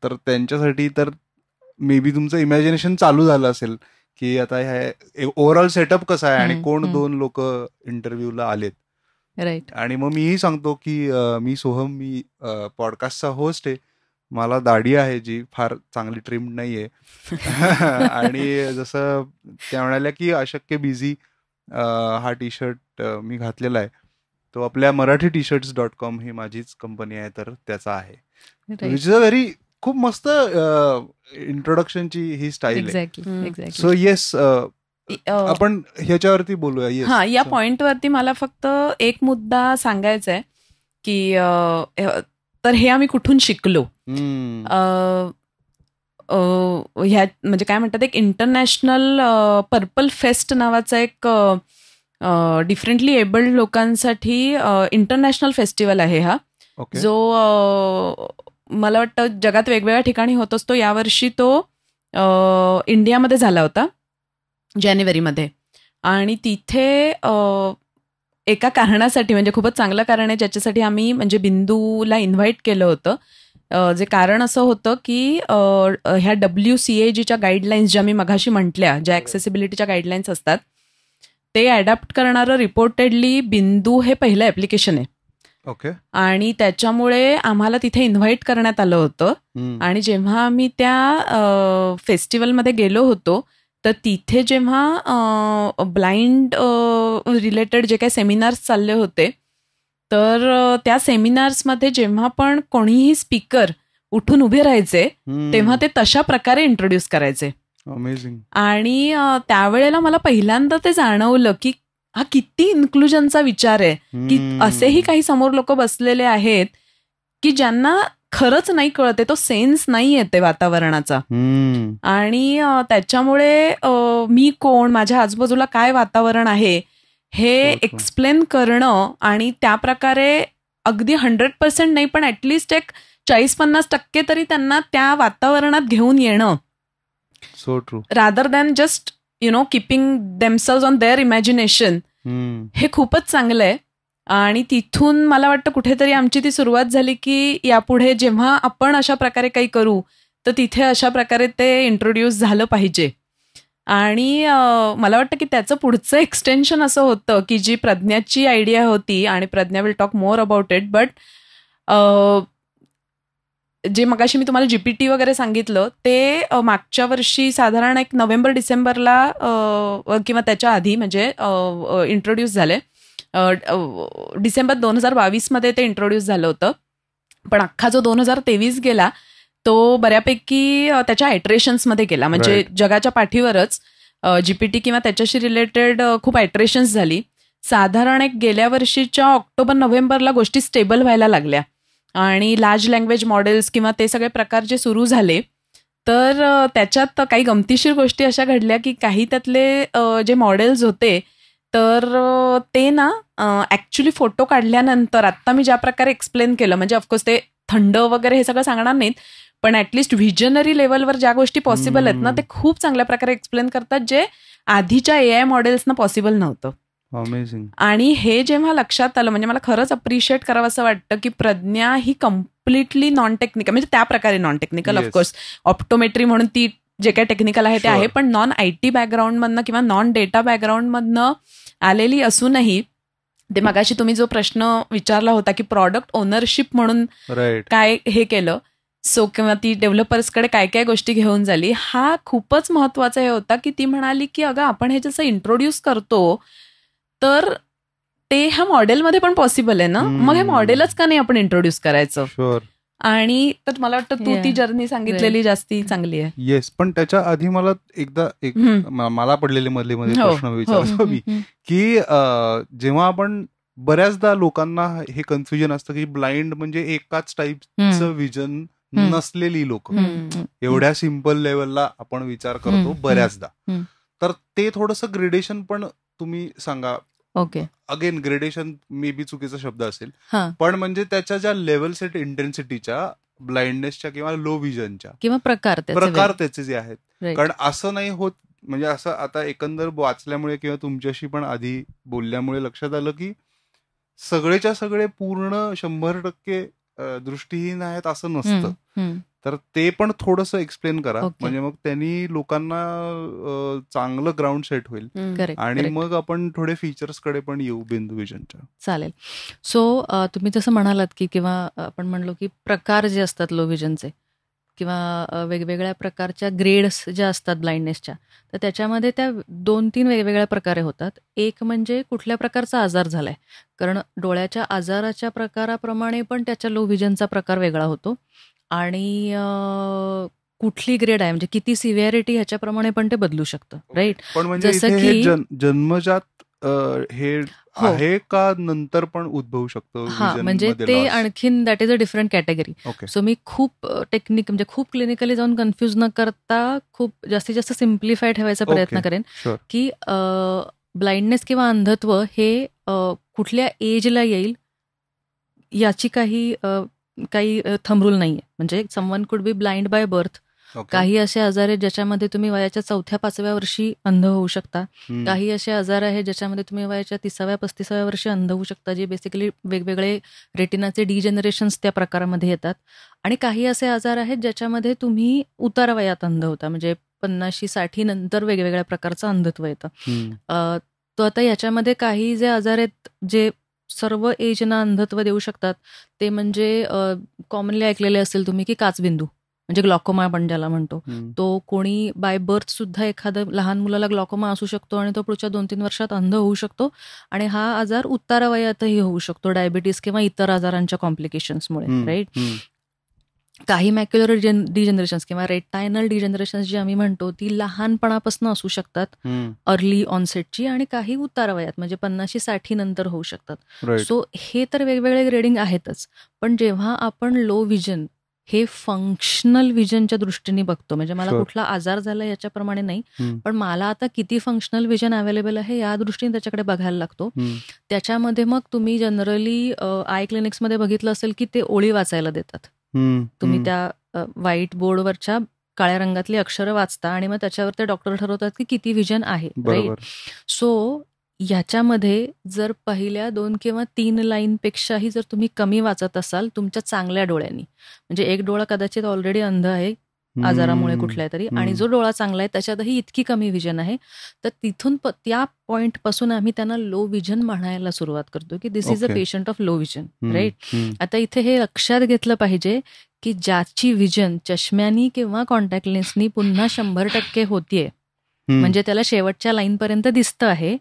तर त्यांच्यासाठी तर मे बी तुमचं इमॅजिनेशन चालू झालं असेल की आता ह्या ओव्हरऑल सेटअप कसा आहे आणि कोण 2 लोक इंटरव्ह्यूला आलेत. राईट. आणि मग मीही सांगतो की मी सोहम, मी पॉडकास्टचा होस्ट आहे. मला दाढी आहे जी फार चांगली ट्रिम नाहीये. आणि जसं त्या म्हणाल्या की अशक्य बिझी हा टी शर्ट मी घातलेला आहे, तो आपल्या मराठी t-shirts.com ही माझीच कंपनी आहे, तर त्याचा आहे. विच इज अ व्हेरी खूप मस्त इंट्रोडक्शनची ही स्टाईल आहे. सो येस, आपण ह्याच्यावरती बोलूया. हा, या पॉइंटवरती मला फक्त एक मुद्दा सांगायचा आहे की तर हे आम्ही कुठून शिकलो. ह्या म्हणजे काय म्हणतात, एक इंटरनॅशनल पर्पल फेस्ट नावाचा एक डिफरंटली एबल्ड लोकांसाठी इंटरनॅशनल फेस्टिवल आहे हा. जो मला वाटतं जगात वेगवेगळ्या ठिकाणी होत असतो. यावर्षी तो इंडियामध्ये झाला होता जानेवारीमध्ये. आणि तिथे एका कारणासाठी, म्हणजे खूपच चांगलं कारण आहे ज्याच्यासाठी आम्ही म्हणजे बिंदूला इन्व्हाइट केलं होतं. जे कारण असं होतं की ह्या WCAGच्या गाईडलाईन्स ज्या मी मघाशी म्हटल्या, ज्या ॲक्सेसिबिलिटीच्या गाईडलाईन्स असतात, ते अडॅप्ट करणारं रिपोर्टेडली बिंदू हे पहिलं ॲप्लिकेशन आहे. ओके. आणि त्याच्यामुळे आम्हाला तिथे इन्व्हाइट करण्यात आलं होतं. आणि जेव्हा आम्ही त्या फेस्टिवलमध्ये गेलो होतो, तर तिथे जेव्हा ब्लाइंड रिलेटेड जे काही सेमिनार्स चालले होते, तर त्या सेमिनार्समध्ये जेव्हा पण कोणीही स्पीकर उठून उभे राहायचे तेव्हा ते तशा प्रकारे इंट्रोड्यूस करायचे. अमेझिंग. आणि त्यावेळेला मला पहिल्यांदा ते जाणवलं की हा किती इन्क्लुजनचा विचार आहे की असेही काही समोर लोक बसलेले आहेत की ज्यांना खरंच नाही कळते, तो सेन्स नाही येते वातावरणाचा. आणि त्याच्यामुळे मी कोण, माझ्या आजूबाजूला काय वातावरण आहे हे एक्सप्लेन करणं आणि त्या प्रकारे अगदी 100% नाही पण ऍटलिस्ट एक 40-50% तरी त्यांना त्या वातावरणात घेऊन येणं, so true, rather than just keeping themselves on their imagination, हे खूपच चांगलं आहे. आणि तिथून मला वाटतं कुठेतरी आमची ती सुरुवात झाली की यापुढे जेव्हा आपण अशा प्रकारे काही करू तर तिथे अशा प्रकारे ते इंट्रोड्यूस झालं पाहिजे. आणि मला वाटतं की त्याचं पुढचं एक्सटेन्शन असं होतं की जी प्रज्ञाची आयडिया होती, आणि Pragya will talk more about it, but जे मगाशी मी तुम्हाला GPT वगैरे सांगितलं ते मागच्या वर्षी साधारण एक नोव्हेंबर-डिसेंबरला किंवा त्याच्या आधी म्हणजे इंट्रोड्यूस झाले. डिसेंबर 2022 मध्ये ते इंट्रोड्यूस झालं होतं. पण अख्खा जो 2023 गेला तो बऱ्यापैकी त्याच्या आयट्रेशन्समध्ये गेला. म्हणजे जगाच्या पाठीवरच GPT किंवा त्याच्याशी रिलेटेड खूप आयट्रेशन्स झाली. साधारण एक गेल्या वर्षीच्या ऑक्टोबर-नोव्हेंबरला गोष्टी स्टेबल व्हायला लागल्या आणि लार्ज लँग्वेज मॉडेल्स किंवा ते सगळे प्रकार जे सुरू झाले तर त्याच्यात काही गमतीशीर गोष्टी अशा घडल्या की काही त्यातले जे मॉडेल्स होते तर ते ना ऍक्च्युली फोटो काढल्यानंतर आत्ता मी ज्या प्रकारे एक्सप्लेन केलं, म्हणजे ऑफकोर्स ते थंड वगैरे हे सगळं सांगणार नाहीत, पण ऍटलिस्ट व्हिजनरी लेवलवर ज्या गोष्टी पॉसिबल आहेत ना ते खूप चांगल्या प्रकारे एक्सप्लेन करतात, जे आधीच्या AI मॉडेल्सना पॉसिबल नव्हतं. अमेझिंग. आणि हे जेव्हा लक्षात आलं, म्हणजे मला खरंच अप्रिशिएट करावं असं वाटतं की प्रज्ञा ही कम्प्लिटली नॉन टेक्निकल, म्हणजे त्या प्रकारे नॉन टेक्निकल, ऑफकोर्स ऑप्टोमेट्री म्हणून ती जे काही टेक्निकल आहे ते आहे, पण नॉन IT बॅकग्राऊंडमधनं किंवा नॉन डेटा बॅकग्राऊंडमधनं आलेली असूनही ते मगाशी तुम्ही जो प्रश्न विचारला होता की प्रॉडक्ट ओनरशिप म्हणून काय हे केलं, सो किंवा ती डेव्हलपर्सकडे काय काय गोष्टी घेऊन झाली, हा खूपच महत्वाचा हे होता की ती म्हणाली की अगं आपण हे जसं इंट्रोड्यूस करतो तर ते ह्या मॉडेलमध्ये पण पॉसिबल आहे ना, मग हे मॉडेलच का नाही आपण इंट्रोड्यूस करायचं. आणि तर मला वाटतं तू ती जर्नी सांगितलेली जास्ती चांगली आहे. येस, पण त्याच्या आधी मला एकदा मला पडलेले मध्ये प्रश्न विचारतो मी की जेव्हा आपण बऱ्याचदा लोकांना हे कन्फ्युजन असतं की ब्लाइंड म्हणजे एकाच टाईपचं विजन नसलेली लोक, एवढ्या सिम्पल लेवलला आपण विचार करतो बऱ्याचदा, तर ते थोडंसं ग्रेडेशन पण तुम्ही सांगा. Okay, again gradation may be चुकीचा शब्द असेल, पण म्हणजे त्याच्या ज्या लेवल्स आहेत इंटेन्सिटीच्या, ब्लाइंडनेसच्या किंवा लो विजनच्या किंवा प्रकार त्याचे जे आहेत, कारण असं नाही होत. म्हणजे असं आता एकंदर वाचल्यामुळे किंवा तुमच्याशी पण आधी बोलल्यामुळे लक्षात आलं की सगळेच्या सगळे पूर्ण 100% दृष्टीहीन आहेत असं नसतं. तर ते पण थोडंसं एक्सप्लेन करा, म्हणजे मग त्यांनी लोकांना चांगलं ग्राउंड सेट होईल. आणि मग आपण थोडे फीचर्स कडे पण येऊ बिंदू विजनच्या. चालेल. सो तुम्ही जसं म्हणालात की किंवा आपण म्हणलो की प्रकार जे असतात लो विजनचे किंवा वेगवेगळ्या प्रकारच्या ग्रेड्स ज्या असतात ब्लाइंडनेसच्या, तर त्याच्यामध्ये त्या 2-3 वेगवेगळ्या प्रकारे होतात. एक म्हणजे कुठल्या प्रकारचा आजार झालाय, कारण डोळ्याच्या आजाराच्या प्रकाराप्रमाणे पण त्याच्या लो विजनचा प्रकार वेगळा होतो. आणि कुठली ग्रेड आहे म्हणजे किती सिव्हिअरिटी ह्याच्याप्रमाणे पण ते बदलू शकतं. राईट. पण म्हणजे जसं की जन्मजात हे आहे का नंतर पण उद्भवू शकतं? म्हणजे ते आणखीन that is a different category. So मी खूप म्हणजे खूप क्लिनिकली जाऊन कन्फ्युज न करता खूप जास्तीत जास्त सिम्प्लिफाय ठेवायचा प्रयत्न करेन की ब्लाइंडनेस किंवा अंधत्व हे कुठल्या एजला येईल याची काही थंब रूल नाहीये. म्हणजे someone could be blind by birth. काही असे आजार आहेत ज्याच्यामध्ये तुम्ही वयाच्या 4-5व्या वर्षी अंध होऊ शकता. काही असे आजार आहेत ज्याच्यामध्ये तुम्ही वयाच्या 30व्या-35व्या वर्षी अंध होऊ शकता, जे बेसिकली वेगवेगळे रेटिनाचे डिजेनरेशन्स त्या प्रकारामध्ये येतात. आणि काही असे आजार आहेत ज्याच्यामध्ये तुम्ही उतार वयात अंध होता, म्हणजे 50-60 नंतर वेगवेगळ्या प्रकारचं अंधत्व येतं. तो आता याच्यामध्ये काही जे आजार आहेत जे सर्व एजना अंधत्व देऊ शकतात, ते म्हणजे कॉमनली ऐकलेले असेल तुम्ही की काचबिंदू, म्हणजे ग्लॉकोमा आपण ज्याला म्हणतो. तो कोणी बाय बर्थ सुद्धा एखादं लहान मुलाला ग्लॉकोमा असू शकतो आणि तो पुढच्या 2-3 वर्षात अंध होऊ शकतो. आणि हा आजार उतारावयातही होऊ शकतो, डायबिटीस किंवा इतर आजारांच्या कॉम्प्लिकेशन्समुळे. राईट. काही मॅक्युलर डिजनरेशन्स किंवा रेटायनल डिजनरेशन्स जी आम्ही म्हणतो ती लहानपणापासून असू शकतात, अर्ली ऑनसेटची, आणि काही उतार वयात म्हणजे 50-60 नंतर होऊ शकतात. सो हे तर वेगवेगळे ग्रेडिंग आहेतच. पण जेव्हा आपण लो व्हिजन हे फंक्शनल व्हिजनच्या दृष्टीने बघतो, म्हणजे मला कुठला आजार झाला याच्याप्रमाणे नाही, पण मला आता किती फंक्शनल व्हिजन अवेलेबल आहे या दृष्टीने त्याच्याकडे बघायला लागतो. त्याच्यामध्ये मग तुम्ही जनरली आय क्लिनिक्समध्ये बघितलं असेल की ते ओळी वाचायला देतात. तुम्ही त्या व्हाईट बोर्डवरच्या काळ्या रंगातली अक्षरं वाचता आणि मग त्याच्यावर ते डॉक्टर ठरवतात की किती व्हिजन आहे. राईट. सो ह्याच्यामध्ये जर पहिल्या 2 किंवा 3 लाईनपेक्षाही जर तुम्ही कमी वाचत असाल तुमच्या चांगल्या डोळ्यांनी, म्हणजे एक डोळा कदाचित ऑलरेडी अंध आहे आजारामुळे कुठल्या तरी, आणि जो डोळा चांगला आहे त्याच्यातही इतकी कमी व्हिजन आहे, तर तिथून त्या पॉइंट पासून आम्ही त्यांना लो व्हिजन म्हणायला सुरुवात करतो की this is a patient of low vision. Right. आता इथे हे लक्षात घेतलं पाहिजे की ज्याची व्हिजन चष्म्यानी किंवा कॉन्टॅक्ट लेन्सनी पुन्हा 100% होतीये, म्हणजे त्याला शेवटच्या लाईनपर्यंत दिसतं आहे,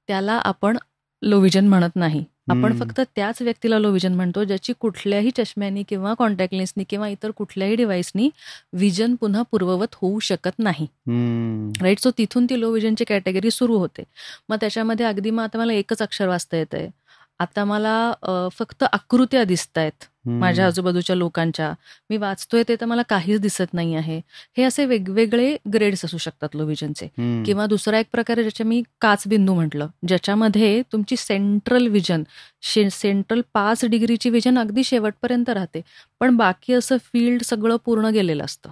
त्याला आपण लो व्हिजन म्हणत नाही. आपण फक्त त्याच व्यक्तीला लो व्हिजन म्हणतो ज्याची कुठल्याही चष्म्यानी किंवा कॉन्टॅक्ट लेन्सनी किंवा इतर कुठल्याही डिव्हाइसनी व्हिजन पुन्हा पूर्ववत होऊ शकत नाही. राईट. सो तिथून ती लो व्हिजनची कॅटेगरी सुरू होते. मग त्याच्यामध्ये अगदी मग आता मला एकच अक्षर वाचता येतंय, आता मला फक्त आकृत्या दिसत आहेत माझ्या आजूबाजूच्या लोकांच्या, मी वाचतोय ते तर मला काहीच दिसत नाही आहे. हे असे वेगवेगळे ग्रेड्स असू शकतात लो व्हिजनचे. किंवा दुसरा एक प्रकार ज्याच्या मी काच बिंदू म्हटलं, ज्याच्यामध्ये तुमची सेंट्रल व्हिजन, सेंट्रल 5 डिग्रीची व्हिजन अगदी शेवटपर्यंत राहते, पण बाकी असं फील्ड सगळं पूर्ण गेलेलं असतं.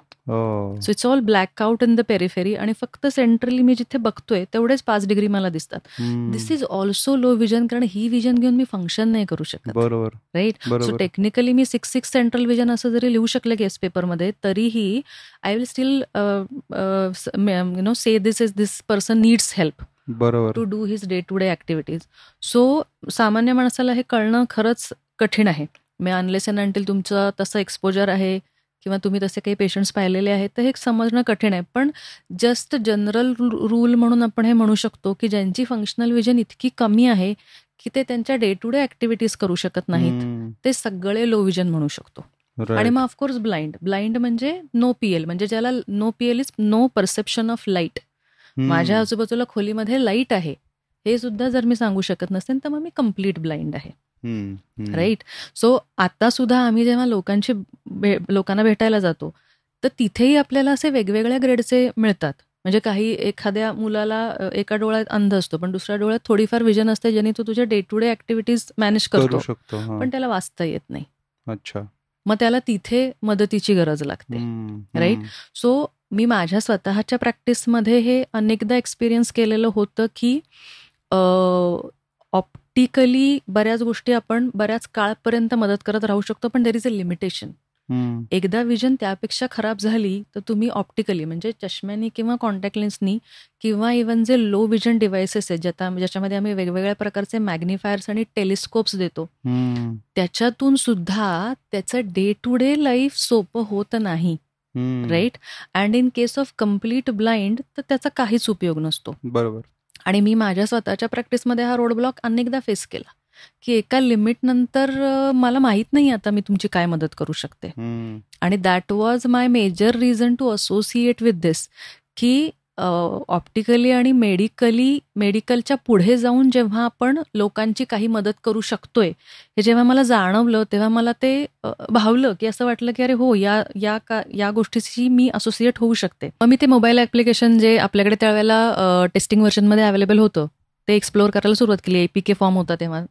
So it's all black out in the periphery, आणि फक्त सेंट्रली मी जिथे बघतोय तेवढेच 5 डिग्री मला दिसतात. दिस इज ऑल्सो लो व्हिजन, कारण ही व्हिजन घेऊन मी फंक्शन नाही करू शकत. बरोबर. राईट. सो टेक्निकली मी 6 सेंट्रल व्हिजन असं जरी लिहू शकले केस पेपरमध्ये, तरीही I will still say this person needs help to do his day to day activities. So सामान्य माणसाला हे कळणं खरंच कठीण आहे. मी अनलेस अँड अंटिल तुमचं तसं एक्सपोजर आहे किंवा तुम्ही तसे काही पेशंट्स पाहिलेले आहेत तर हे समजणं कठीण आहे. पण जस्ट जनरल रूल म्हणून आपण हे म्हणू शकतो की ज्यांची फंक्शनल व्हिजन इतकी कमी आहे की ते त्यांच्या डे टू डे ऍक्टिव्हिटीज करू शकत नाहीत, ते सगळे लो व्हिजन म्हणू शकतो. आणि मग ऑफकोर्स ब्लाइंड म्हणजे नो पीएल, म्हणजे ज्याला no PL is no perception of light. माझ्या आजूबाजूला खोलीमध्ये लाईट आहे हे सुद्धा जर मी सांगू शकत नसेल तर मग मी कम्प्लीट ब्लाइंड आहे. राईट. सो आता सुद्धा आम्ही जेव्हा लोकांना भेटायला जातो तर तिथेही आपल्याला असे वेगवेगळ्या ग्रेडचे मिळतात. म्हणजे काही एखाद्या मुलाला एका डोळ्यात अंध असतो पण दुसऱ्या डोळ्यात थोडीफार व्हिजन असते ज्याने तो तुझ्या day to day activities manage करतो, पण त्याला वाचता येत नाही. अच्छा. मग त्याला तिथे मदतीची गरज लागते. राईट. सो मी माझ्या स्वतःच्या प्रॅक्टिसमध्ये हे अनेकदा एक्सपिरियन्स केलेलं होतं की ऑप्टिकली बऱ्याच गोष्टी आपण बऱ्याच काळपर्यंत मदत करत राहू शकतो, पण देर इज अ लिमिटेशन. एकदा व्हिजन त्यापेक्षा खराब झाली तर तुम्ही ऑप्टिकली म्हणजे चष्म्यानी किंवा कॉन्टॅक्ट लेन्सनी किंवा इव्हन जे लो व्हिजन डिव्हायसेस आहेत ज्याच्यामध्ये आम्ही वेगवेगळ्या प्रकारचे मॅग्निफायर्स आणि टेलिस्कोप्स देतो, त्याच्यातून सुद्धा त्याचं डे टू डे लाईफ सोपं होत नाही. Right. And in case of complete blind तर त्याचा काहीच उपयोग नसतो. बरोबर. आणि मी माझ्या स्वतःच्या प्रॅक्टिसमध्ये हा रोड ब्लॉक अनेकदा फेस केला की एका लिमिट नंतर मला माहित नाही आता मी तुमची काय मदत करू शकते. आणि that was my major reason to associate with this की ऑप्टिकली आणि मेडिकलच्या पुढे जाऊन जेव्हा आपण लोकांची काही मदत करू शकतोय हे जेव्हा मला जाणवलं तेव्हा मला ते भावलं की असं वाटलं की अरे हो या गोष्टीशी मी असोसिएट होऊ शकते. मग मी ते मोबाईल ऍप्लिकेशन जे आपल्याकडे त्यावेळेला टेस्टिंग व्हर्जनमध्ये अवेलेबल होतं ते एक्सप्लोअर करायला सुरुवात केली. APK फॉर्म होता तेव्हा,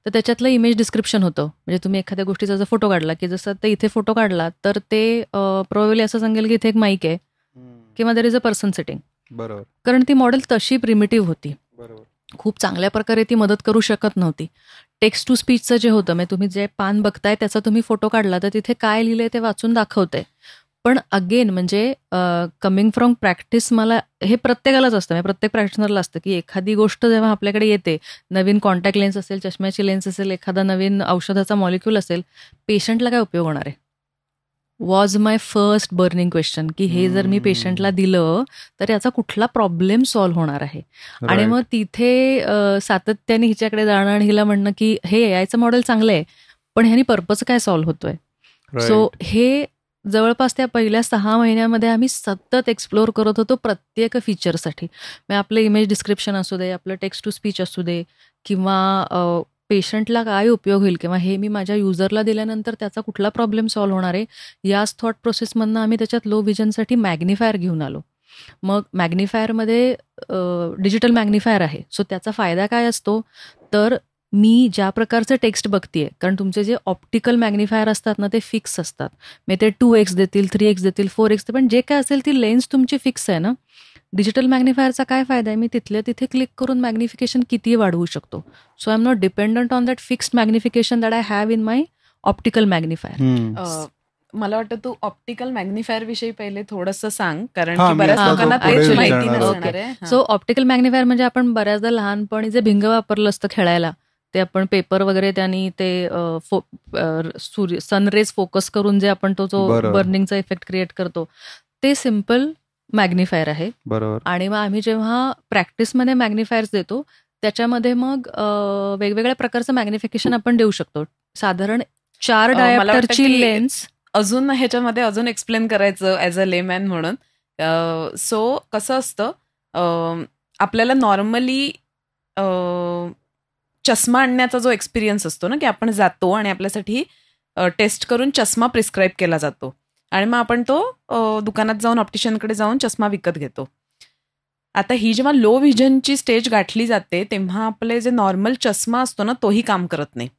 तर त्याच्यातलं इमेज डिस्क्रिप्शन होतं. म्हणजे तुम्ही एखाद्या गोष्टीचा जर फोटो काढला की जसं ते इथे फोटो काढला तर ते प्रोबेबली असं सांगेल की इथे एक माईक आहे किंवा there is a person sitting. बरोबर. कारण ती मॉडेल तशी प्रिमिटिव्ह होती. बरोबर. खूप चांगल्या प्रकारे ती मदत करू शकत नव्हती. टेक्स्ट टू स्पीचचं जे होतं म्हणजे तुम्ही जे पान बघताय त्याचा तुम्ही फोटो काढला तर तिथे काय लिहिलंय ते वाचून दाखवतंय. पण अगेन म्हणजे कमिंग फ्रॉम प्रॅक्टिस मला हे प्रत्येकालाच असतं, म्हणजे प्रत्येक प्रॅक्टिशनरला असतं की एखादी गोष्ट जेव्हा आपल्याकडे येते, नवीन कॉन्टॅक्ट लेन्स असेल, चष्म्याची लेन्स असेल, एखादा नवीन औषधाचा मॉलिक्यूल असेल, पेशंटला काय उपयोग होणार आहे was my first burning question की हे जर मी पेशंटला दिलं तर याचा कुठला प्रॉब्लेम सॉल्व्ह होणार आहे. आणि मग तिथे सातत्याने हिच्याकडे जाणं आणि हिला म्हणणं की हे याचं मॉडेल चांगलं आहे पण ह्यानी पर्पज काय सॉल्व्ह होतोय. सो हे जवळपास त्या पहिल्या 6 महिन्यामध्ये आम्ही सतत एक्सप्लोअर करत होतो प्रत्येक फीचरसाठी. मग आपलं इमेज डिस्क्रिप्शन असू दे, आपलं टेक्स्ट टू स्पीच असू दे, किंवा पेशंटला काय उपयोग होईल, किंवा हे मी माझ्या युजरला दिल्यानंतर त्याचा कुठला प्रॉब्लेम सॉल्व्ह होणार आहे, याच थॉट प्रोसेसमधनं आम्ही त्याच्यात लो व्हिजनसाठी मॅग्निफायर घेऊन आलो. मग मॅग्निफायरमध्ये डिजिटल मॅग्निफायर आहे. सो त्याचा फायदा काय असतो, तर मी ज्या प्रकारचं टेक्स्ट बघतेय, कारण तुमचे जे ऑप्टिकल मॅग्निफायर असतात ना, ते फिक्स असतात. मग ते 2x देतील, 3x देतील, 4x, पण जे काय असेल ती लेन्स तुमची फिक्स आहे ना. डिजिटल मॅग्निफायरचा काय फायदा आहे, मी तिथल्या तिथे क्लिक करून मॅग्निफिकेशन कितीही वाढवू शकतो. So I am not dependent on that fixed magnification that I have in my optical magnifier. मला वाटतं तू ऑप्टिकल मॅग्निफायर विषयी पहिले थोडंसं सांग, कारण की बऱ्याच लोकांना तेच माहिती नसणार आहे. सो ऑप्टिकल मॅग्निफायर म्हणजे आपण बऱ्याचदा लहानपणी जे भिंग वापरलं असतं खेळायला, ते आपण पेपर वगैरे त्यांनी ते सनरेज फोकस करून जे आपण तो जो बर्निंगचा इफेक्ट क्रिएट करतो, ते सिम्पल मॅग्निफायर आहे. बरोबर. आणि मग आम्ही जेव्हा प्रॅक्टिसमध्ये मॅग्निफायर्स देतो, त्याच्यामध्ये मग वेगवेगळ्या प्रकारचं मॅग्निफिकेशन आपण देऊ शकतो. साधारण 4 डायप्टरची लेन्स. अजून ह्याच्यामध्ये अजून एक्सप्लेन करायचं ॲज अ लेमॅन म्हणून. सो कसं असतं, आपल्याला नॉर्मली चष्मा आणण्याचा जो एक्सपिरियन्स असतो ना, की आपण जातो आणि आपल्यासाठी टेस्ट करून चष्मा प्रिस्क्राईब केला जातो आणि मग आपण तो दुकानात जाऊन ऑप्टिशियनकडे जाऊन चष्मा विकत घेतो. आता ही जेव्हा लो व्हिजनची स्टेज गाठली जाते, तेव्हा आपले जे नॉर्मल चष्मा असतो ना, तोही काम करत नाही.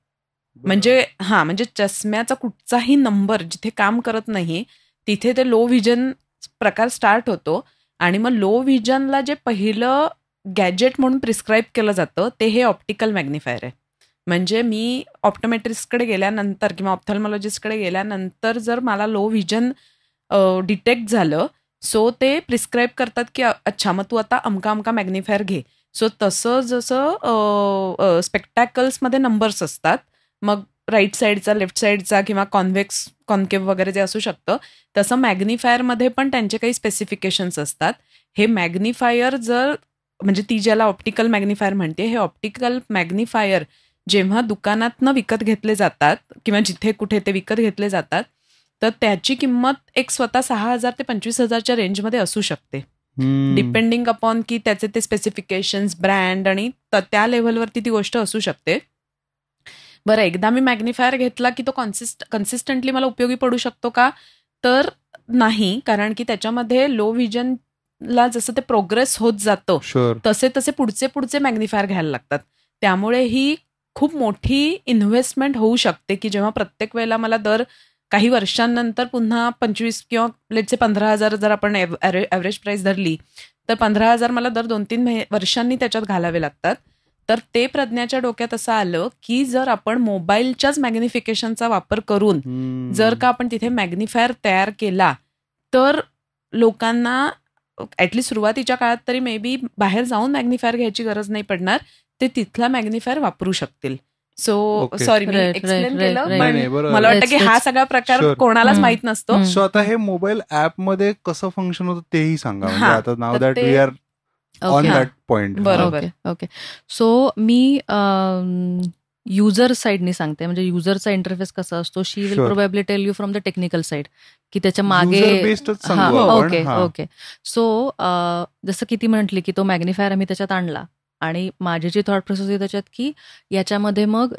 म्हणजे चष्म्याचा कुठचाही नंबर जिथे काम करत नाही, तिथे ते लो व्हिजन प्रकार स्टार्ट होतो. आणि मग लो व्हिजनला जे पहिलं गॅजेट म्हणून प्रिस्क्राईब केलं जातं, ते हे ऑप्टिकल मॅग्निफायर आहे. म्हणजे मी ऑप्टोमेट्रिस्टकडे गेल्यानंतर किंवा ऑप्थॅल्मॉलॉजिस्टकडे गेल्यानंतर जर मला लो व्हिजन डिटेक्ट झालं, सो ते प्रिस्क्राईब करतात की अच्छा, मग तू आता अमका अमका मॅग्निफायर घे. सो तसं जसं स्पेक्टॅकल्समध्ये नंबर्स असतात, मग राईट साईडचा, लेफ्ट साईडचा किंवा कॉन्केव्ह वगैरे जे असू शकतं, तसं मॅग्निफायरमध्ये पण त्यांचे काही स्पेसिफिकेशन्स असतात. हे मॅग्निफायर म्हणजे ती ज्याला ऑप्टिकल मॅग्निफायर म्हणते, हे ऑप्टिकल मॅग्निफायर जेव्हा दुकानातनं विकत घेतले जातात किंवा जिथे कुठे ते विकत घेतले जातात, तर त्याची किंमत एक स्वतः 6,000 ते 25,000च्या रेंजमध्ये असू शकते, डिपेंडिंग अपॉन की त्याचे ते स्पेसिफिकेशन्स, ब्रँड आणि त्या लेव्हलवरती ती गोष्ट असू शकते. बरं, एकदा मी मॅग्निफायर घेतला की तो कन्सिस्टंटली मला उपयोगी पडू शकतो का, तर नाही. कारण की त्याच्यामध्ये लो व्हिजनला जसं ते प्रोग्रेस होत जातं, तसे तसे पुढचे मॅग्निफायर घ्यायला लागतात. त्यामुळे ही खूप मोठी इन्व्हेस्टमेंट होऊ शकते की जेव्हा प्रत्येक वेळेला मला दर काही वर्षांनंतर पुन्हा 25 किंवा लेट्स से 15,000 जर आपण ॲव्हरेज प्राइस धरली, तर 15,000 मला दर 2-3 वर्षांनी त्याच्यात घालावे लागतात. तर ते प्रज्ञाच्या डोक्यात असं आलं की जर आपण मोबाईलच्याच मॅग्निफिकेशनचा वापर करून जर का आपण तिथे मॅग्निफायर तयार केला, तर लोकांना ॲटलिस्ट सुरुवातीच्या काळात तरी मे बी बाहेर जाऊन मॅग्निफायर घ्यायची गरज नाही पडणार, ते तिथला मॅग्निफायर वापरू शकतील. सो सॉरी, मी एक्सप्लेन केलं, पण मला वाटतं की हा सगळा प्रकार कोणालाच माहित नसतो. सो आता हे मोबाईल ऍप मध्ये कसं फंक्शन होतं तेही सांगा. म्हणजे आता नाव that we are on that point. बरोबर. ओके. सो मी युजर साईडनी सांगते, म्हणजे युजरचा इंटरफेस कसा असतो. She will probably tell you from the technical side की त्याच्या मागे. ओके. सो जसं की ती म्हटली की तो मॅग्निफायर आम्ही त्याच्यात आणला, आणि माझी जी थॉट प्रोसेस आहे त्याच्यात की याच्यामध्ये मग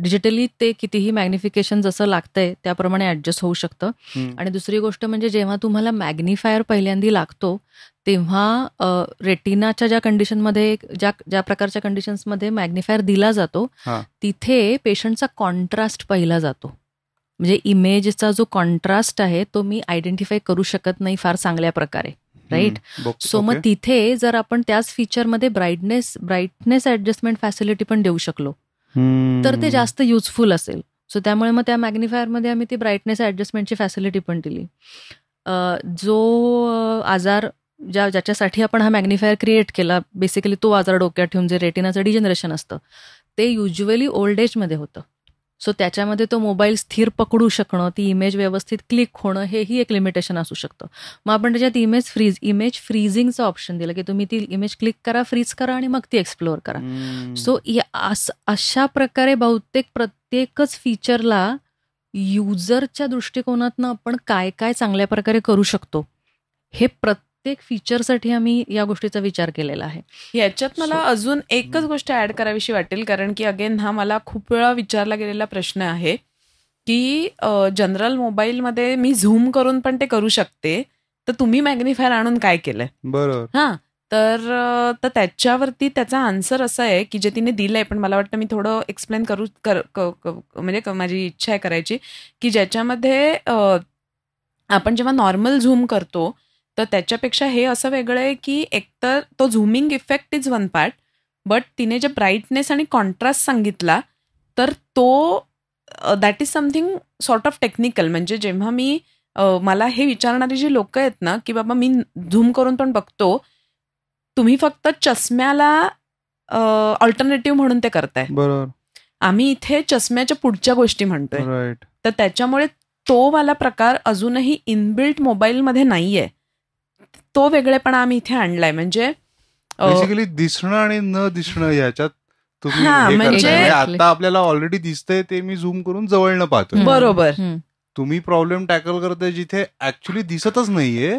डिजिटली ते कितीही मॅग्निफिकेशन जसं लागतंय त्याप्रमाणे ऍडजस्ट होऊ शकतं. आणि दुसरी गोष्ट म्हणजे जेव्हा तुम्हाला मॅग्निफायर पहिल्यांदा लागतो, तेव्हा रेटिनाच्या ज्या कंडिशनमध्ये, ज्या प्रकारच्या कंडिशन्समध्ये मॅग्निफायर दिला जातो, तिथे पेशंटचा कॉन्ट्रास्ट पाहिला जातो. म्हणजे इमेजचा जो कॉन्ट्रास्ट आहे तो मी आयडेंटिफाय करू शकत नाही फार चांगल्या प्रकारे, राईट. सो मग तिथे जर आपण त्याच फीचरमध्ये ब्राईटनेस ऍडजस्टमेंट फॅसिलिटी पण देऊ शकलो, तर ते जास्त युजफुल असेल. सो त्यामुळे मग त्या मॅग्निफायरमध्ये आम्ही ती ब्राईटनेस ऍडजस्टमेंटची फॅसिलिटी पण दिली. जो आजार ज्याच्यासाठी आपण हा मॅग्निफायर क्रिएट केला, बेसिकली तो आजार डोक्यात ठेवून जे रेटिनाचं डिजनरेशन असतं, ते युज्युअली ओल्ड एजमध्ये होतं. सो त्याच्यामध्ये तो मोबाईल स्थिर पकडू शकणं, ती इमेज व्यवस्थित क्लिक होणं, हेही एक लिमिटेशन असू शकतं. मग आपण त्याच्यात इमेज फ्रीजिंगचा ऑप्शन दिला की तुम्ही ती इमेज क्लिक करा, फ्रीज करा आणि मग ती एक्सप्लोअर करा. सो अशा प्रकारे बहुतेक प्रत्येकच फीचरला युजरच्या दृष्टिकोनातनं आपण काय काय चांगल्या प्रकारे करू शकतो हे प्रत्येक फीचरसाठी आम्ही या गोष्टीचा विचार केलेला आहे. याच्यात मला अजून एकच गोष्ट ऍड करावीशी वाटेल, कारण की अगेन हा मला खूप वेळा विचारला गेलेला प्रश्न आहे की जनरल मोबाईलमध्ये मी झूम करून पण ते करू शकते, तर तुम्ही मॅग्निफायर आणून काय केलंय. बरोबर. हा, तर त्याच्यावरती त्याचा आन्सर असा आहे की जे तिने दिलंय, पण मला वाटतं मी थोडं एक्सप्लेन म्हणजे माझी इच्छा आहे करायची, की ज्याच्यामध्ये आपण जेव्हा नॉर्मल झूम करतो तर त्याच्यापेक्षा हे असं वेगळं आहे की एकतर तो zooming effect is one part, but तिने जे ब्राईटनेस आणि कॉन्ट्रास्ट सांगितला तर तो that is something sort of technical. म्हणजे जेव्हा मी मला हे विचारणारी जी लोक आहेत ना की बाबा मी झूम करून पण बघतो, तुम्ही फक्त चष्म्याला अल्टरनेटिव्ह म्हणून ते करताय, बरोबर. आम्ही इथे चष्म्याच्या पुढच्या गोष्टी म्हणतोय. राईट. तर त्याच्यामुळे तो वाला प्रकार अजूनही इनबिल्ट मोबाईलमध्ये नाहीये, तो वेगळेपणा आम्ही इथे आणलाय. म्हणजे बेसिकली दिसणं आणि न दिसणं याच्यात तुम्ही हा, हे म्हणजे करताय. आता आपल्याला ऑलरेडी दिसतंय ते मी झूम करून जवळनं पाहतोय. बरोबर. तुम्ही प्रॉब्लेम टॅकल करताय जिथे ऍक्च्युली दिसतच नाहीये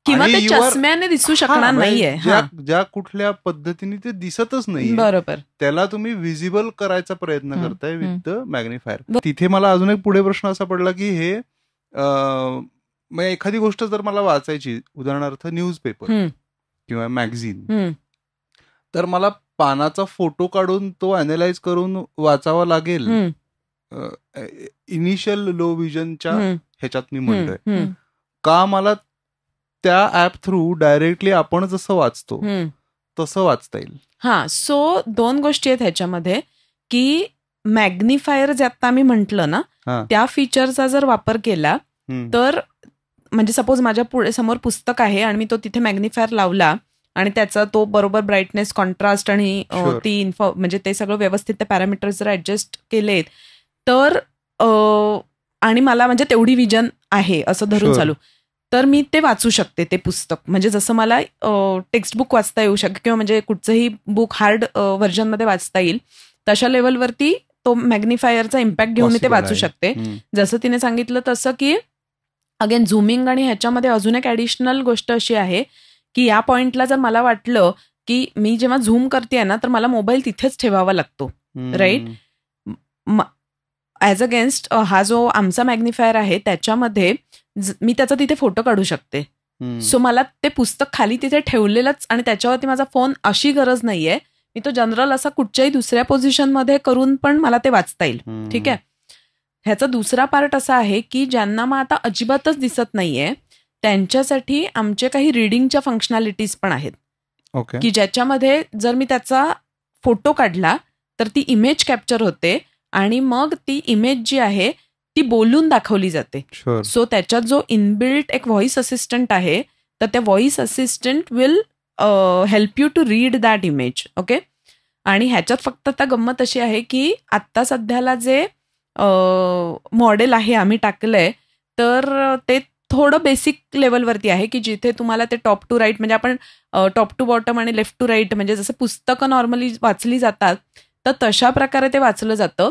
किंवा आणि ते चष्म्याने दिसू शकणार नाहीये. ज्या कुठल्या पद्धतीने ते दिसतच नाहीये, बरोबर, त्याला तुम्ही विजिबल करायचा प्रयत्न करताय विथ द मॅग्निफायर. तिथे मला अजून एक पुढे प्रश्न असा पडला की हे म्हणजे एखादी गोष्ट जर मला वाचायची, उदाहरणार्थ न्यूजपेपर किंवा मॅगझिन, तर मला पानाचा फोटो काढून तो अॅनालाइज करून वाचावा लागेल. इनिशियल लो विजनच्या ह्याच्यात मी म्हणतोय का मला त्या ऍप थ्रू डायरेक्टली आपण जसं वाचतो तसं वाचता येईल. हा, सो दोन गोष्टी आहेत ह्याच्यामध्ये की मॅग्निफायर जे आता आम्ही म्हटलं ना, त्या फीचरचा जर वापर केला तर म्हणजे सपोज माझ्या पुढे समोर पुस्तक आहे आणि मी तो तिथे मॅग्निफायर लावला आणि त्याचा तो बरोबर ब्राईटनेस, कॉन्ट्रास्ट आणि ती म्हणजे ते सगळं व्यवस्थित ते पॅरामीटर्स जर ऍडजस्ट केलेत तर आणि मला म्हणजे तेवढी विजन आहे असं धरून चालू, तर मी ते वाचू शकते ते पुस्तक. म्हणजे जसं मला टेक्स्ट बुक वाचता येऊ शकते किंवा म्हणजे कुठचंही बुक हार्ड व्हर्जनमध्ये वाचता येईल, तशा लेवलवरती तो मॅग्निफायरचा इम्पॅक्ट घेऊन मी ते वाचू शकते. जसं तिने सांगितलं तसं की अगेन झूमिंग आणि ह्याच्यामध्ये अजून एक ॲडिशनल गोष्ट अशी आहे की या पॉइंटला जर मला वाटलं की मी जेव्हा झूम करते ना तर मला मोबाईल तिथेच ठेवावा लागतो, राईट. ॲज अगेन्स्ट हा जो आमचा मॅग्निफायर आहे त्याच्यामध्ये मी त्याचा तिथे फोटो काढू शकते. सो मला ते पुस्तक खाली तिथे ठेवलेलंच आणि त्याच्यावरती माझा फोन अशी गरज नाहीये. मी तो जनरल असा कुठच्याही दुसऱ्या पोझिशनमध्ये करून पण मला ते वाचता येईल. ठीक आहे. ह्याचा दुसरा पार्ट असा आहे की ज्यांना मग आता अजिबातच दिसत नाहीये त्यांच्यासाठी आमचे काही रिडिंगच्या फंक्शनॅलिटीज पण आहेत. की ज्याच्यामध्ये जर मी त्याचा फोटो काढला तर ती इमेज कॅप्चर होते आणि मग ती इमेज जी आहे ती बोलून दाखवली जाते. सो त्याच्यात जो इनबिल्ट एक व्हॉइस असिस्टंट आहे तर त्या voice assistant will help you to read that image. Okay. आणि ह्याच्यात फक्त आता गंमत अशी आहे की आत्ता सध्याला जे मॉडेल आहे आम्ही टाकलंय तर ते थोडं बेसिक लेवलवरती आहे की जिथे तुम्हाला ते टॉप टू राईट म्हणजे आपण टॉप टू बॉटम आणि लेफ्ट टू राईट म्हणजे जसं पुस्तकं नॉर्मली वाचली जातात तर तशा प्रकारे ते वाचलं जातं.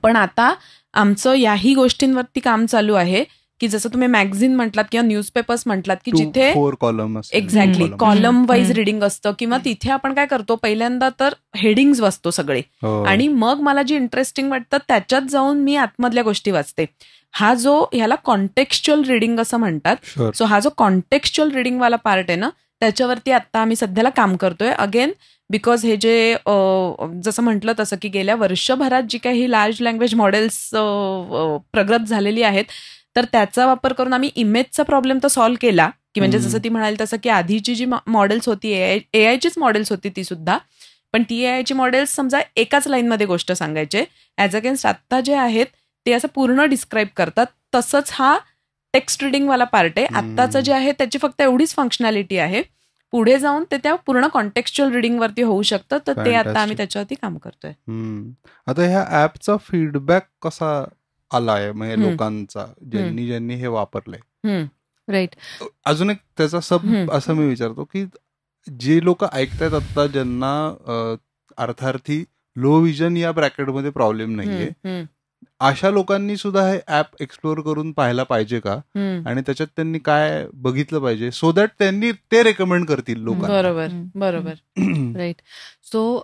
पण आता आमचं याही गोष्टींवरती काम चालू आहे की जसं तुम्ही मॅगझिन म्हटलात किंवा न्यूजपेपर्स म्हटलात की जिथे 4 column exactly column wise reading असतं किंवा तिथे आपण काय करतो पहिल्यांदा तर हेडिंग्स वाचतो सगळे आणि मग मला जी इंटरेस्टिंग वाटतं त्याच्यात जाऊन मी आतमधल्या गोष्टी वाचते. हा जो ह्याला कॉन्टेक्स्च्युअल रिडिंग असं म्हणतात. सो हा जो कॉन्टेक्स्च्युअल रिडिंग वाला पार्ट आहे ना त्याच्यावरती आता आम्ही सध्याला काम करतोय. अगेन बिकॉज हे जे जसं म्हटलं तसं की गेल्या वर्षभरात जी काही लार्ज लँग्वेज मॉडेल्स प्रगत झालेली आहेत तर त्याचा वापर करून आम्ही इमेजचा प्रॉब्लेम तर सॉल्व्ह केला की म्हणजे जसं ती म्हणाली तसं की आधीची जी मॉडेल्स होती एआयचीच मॉडेल्स होती ती सुद्धा, पण ती एआयची मॉडेल्स समजा एकाच लाईनमध्ये गोष्ट सांगायचे. ॲज अगेन्स्ट आत्ता जे आहेत ते असं पूर्ण डिस्क्राईब करतात. तसंच हा टेक्स्ट रिडिंगवाला पार्ट आहे. आत्ताचं जे आहे त्याची फक्त एवढीच फंक्शनॅलिटी आहे. पुढे जाऊन ते त्या पूर्ण कॉन्टेक्स्च्युअल रिडिंग वरती होऊ शकतं. तर ते आता आम्ही त्याच्यावरती काम करतोय. आता ह्या ऍपचा फीडबॅक कसा आलाय म्हणजे लोकांचा ज्यांनी हे वापरलंय, राईट. अजून एक त्याचा सब असं मी विचारतो की जे लोक ऐकतायत आता ज्यांना अर्थार्थी लो विजन या ब्रॅकेटमध्ये प्रॉब्लेम नाहीये अशा लोकांनी सुद्धा हे ऍप एक्सप्लोर करून पाहायला पाहिजे का, आणि त्याच्यात त्यांनी काय बघितलं पाहिजे सो दॅट त्यांनी ते रेकमेंड करतील लोकांना. बरोबर. राईट. सो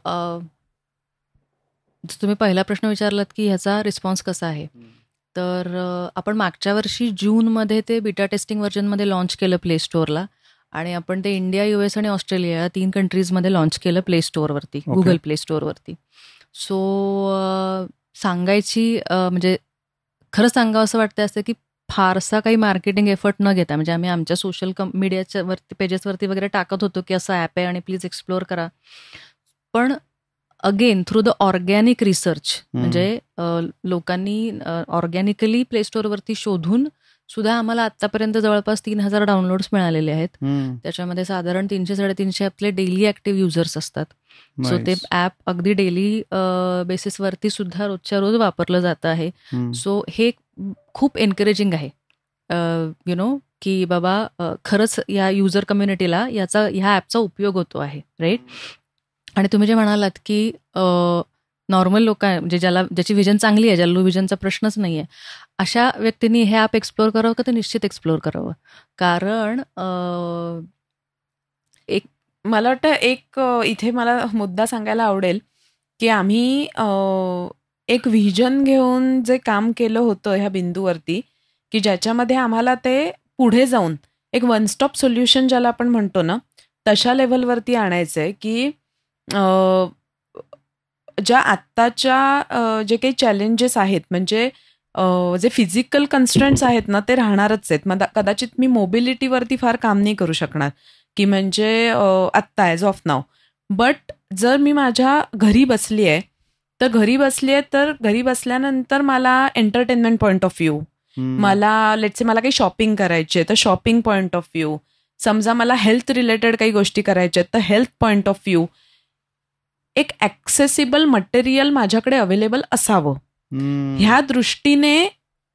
तुम्ही पहिला प्रश्न विचारलात की ह्याचा रिस्पॉन्स कसा आहे, तर आपण मागच्या वर्षी जूनमध्ये ते बीटा टेस्टिंग व्हर्जनमध्ये लॉन्च केलं प्ले स्टोअरला, आणि आपण ते इंडिया, US आणि ऑस्ट्रेलिया या 3 कंट्रीजमध्ये लॉन्च केलं प्ले स्टोअरवरती, गुगल प्ले स्टोअरवरती. सो सांगायची म्हणजे खरं सांगावं असं वाटतं असं की फारसा काही मार्केटिंग एफर्ट न घेता, म्हणजे आम्ही आमच्या सोशल मीडियाच्या वरती पेजेसवरती वगैरे टाकत होतो की असं ॲप आहे आणि प्लीज एक्सप्लोअर करा, पण again through the organic research, म्हणजे लोकांनी ऑर्गॅनिकली प्ले स्टोअरवरती शोधून सुद्धा आम्हाला आतापर्यंत जवळपास 3,000 डाउनलोड्स मिळालेले आहेत. त्याच्यामध्ये साधारण 300-350 आपले डेली ऍक्टिव्ह युजर्स असतात. सो ते ऍप अगदी डेली बेसिसवरती सुद्धा रोजच्या रोज वापरलं जातं आहे. सो हे खूप एनकरेजिंग आहे, यु नो, की बाबा खरंच या युजर कम्युनिटीला ह्या ऍपचा उपयोग होतो आहे. राईट. आणि तुम्ही जे म्हणालात की नॉर्मल लोक म्हणजे ज्याची व्हिजन चांगली आहे, ज्याला लो व्हिजनचा प्रश्नच नाही आहे, अशा व्यक्तींनी हे ॲप एक्सप्लोअर करावं का, तर निश्चित एक्सप्लोअर करावं. कारण मला वाटतं इथे मला मुद्दा सांगायला आवडेल की आम्ही एक व्हिजन घेऊन जे काम केलं होतं ह्या बिंदूवरती, की ज्याच्यामध्ये आम्हाला ते पुढे जाऊन एक वन स्टॉप सोल्युशन ज्याला आपण म्हणतो ना, तशा लेव्हलवरती आणायचं आहे की ज्या आत्ताच्या जे काही चॅलेंजेस आहेत, म्हणजे जे फिजिकल कन्स्ट्रेंट्स आहेत ना, ते राहणारच आहेत. मग कदाचित मी मोबिलिटीवरती फार काम नाही करू शकणार, की म्हणजे आत्ता ॲज ऑफ नाव. बट जर मी माझ्या घरी बसली आहे, तर घरी बसल्यानंतर मला एंटरटेनमेंट पॉईंट ऑफ व्ह्यू, मला लेट्स से मला काही शॉपिंग करायची आहे तर शॉपिंग पॉईंट ऑफ व्ह्यू, समजा मला हेल्थ रिलेटेड काही गोष्टी करायच्या आहेत तर हेल्थ पॉईंट ऑफ व्ह्यू, एक ॲक्सेसिबल मटेरियल माझ्याकडे अवेलेबल असावं, ह्या दृष्टीने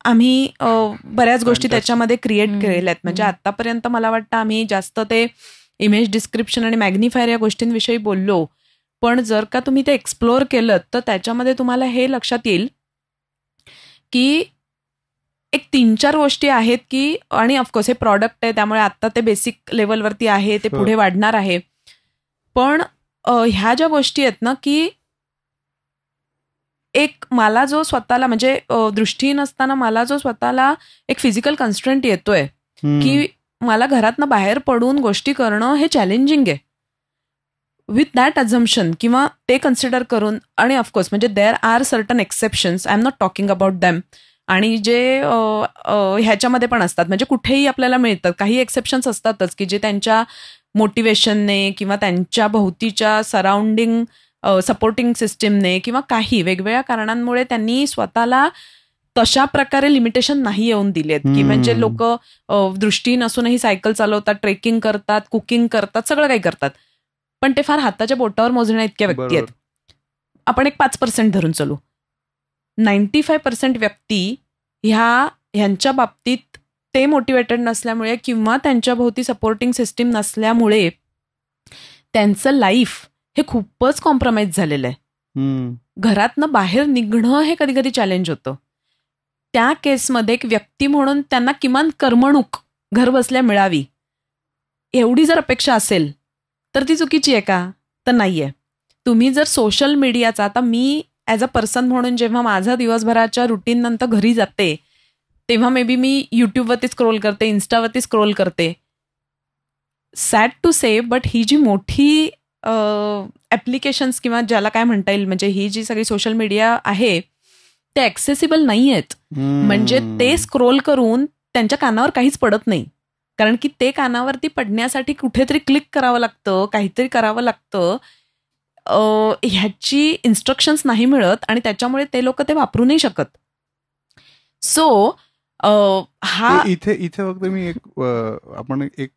आम्ही बऱ्याच गोष्टी त्याच्यामध्ये क्रिएट केल्यात. म्हणजे आतापर्यंत मला वाटतं आम्ही जास्त ते इमेज डिस्क्रिप्शन आणि मॅग्निफायर या गोष्टींविषयी बोललो, पण जर का तुम्ही ते एक्सप्लोअर केलं तर त्याच्यामध्ये तुम्हाला हे लक्षात येईल की एक 3-4 गोष्टी आहेत की, आणि ऑफकोर्स हे प्रॉडक्ट आहे त्यामुळे आता ते बेसिक लेवलवरती आहे, ते पुढे वाढणार आहे, पण ह्या ज्या गोष्टी आहेत ना, की एक मला जो स्वतःला म्हणजे दृष्टीहीन असताना मला जो स्वतःला एक फिजिकल कन्स्ट्रेंट येतोय की मला घरातनं बाहेर पडून गोष्टी करणं हे चॅलेंजिंग आहे, विथ दॅट अझम्पशन किंवा ते कन्सिडर करून, आणि ऑफकोर्स म्हणजे there are certain exceptions, I am not talking about them, आणि जे ह्याच्यामध्ये पण असतात, म्हणजे कुठेही आपल्याला मिळतात काही एक्सेप्शन्स असतातच की जे त्यांच्या मोटिवेशनने किंवा त्यांच्या भोवतीच्या सराउंडिंग सपोर्टिंग सिस्टीमने किंवा काही वेगवेगळ्या कारणांमुळे त्यांनी स्वतःला तशा प्रकारे लिमिटेशन नाही येऊन दिलेत, की म्हणजे लोक दृष्टीहीन असूनही सायकल चालवतात, ट्रेकिंग करतात, कुकिंग करतात, सगळं काही करतात, पण ते फार हाताच्या बोटावर मोजण्या इतक्या व्यक्ती आहेत. आपण एक 5% धरून चालू, 95% व्यक्ती ह्यांच्या बाबतीत ते मोटिवेटेड नसल्यामुळे किंवा त्यांच्या भोवती सपोर्टिंग सिस्टीम नसल्यामुळे त्यांचं लाईफ हे खूपच कॉम्प्रोमाइज झालेलं आहे. घरातनं बाहेर निघणं हे कधी कधी चॅलेंज होतं. त्या केसमध्ये एक व्यक्ती म्हणून त्यांना किमान करमणूक घर बसल्या मिळावी एवढी जर अपेक्षा असेल तर ती चुकीची आहे का? तर नाहीये. तुम्ही जर सोशल मीडियाचा, आता मी ॲज अ पर्सन म्हणून जेव्हा माझा दिवसभराच्या रुटीन नंतर घरी जाते तेव्हा मे बी मी युट्यूबवरती स्क्रोल करते, इन्स्टावरती स्क्रोल करते. सॅड टू से, बट ही जी मोठी ॲप्लिकेशन्स किंवा ज्याला काय म्हणता येईल, म्हणजे ही जी सगळी सोशल मीडिया आहे ते ॲक्सेसिबल नाही आहेत. म्हणजे ते स्क्रोल करून त्यांच्या कानावर काहीच पडत नाही, कारण की ते कानावरती पडण्यासाठी कुठेतरी क्लिक करावं लागतं, काहीतरी करावं लागतं, ह्याची इन्स्ट्रक्शन्स नाही मिळत आणि त्याच्यामुळे ते लोक ते वापरू नाही शकत. सो हा इथे फक्त मी आपण एक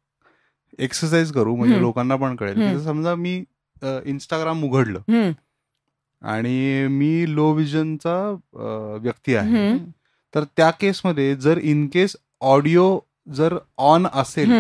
एक्सरसाइज करू म्हणजे लोकांना पण कळेल. समजा मी इंस्टाग्राम उघडलं आणि मी लो विजनचा व्यक्ती आहे, तर त्या केसमध्ये जर इन केस ऑडिओ जर ऑन असेल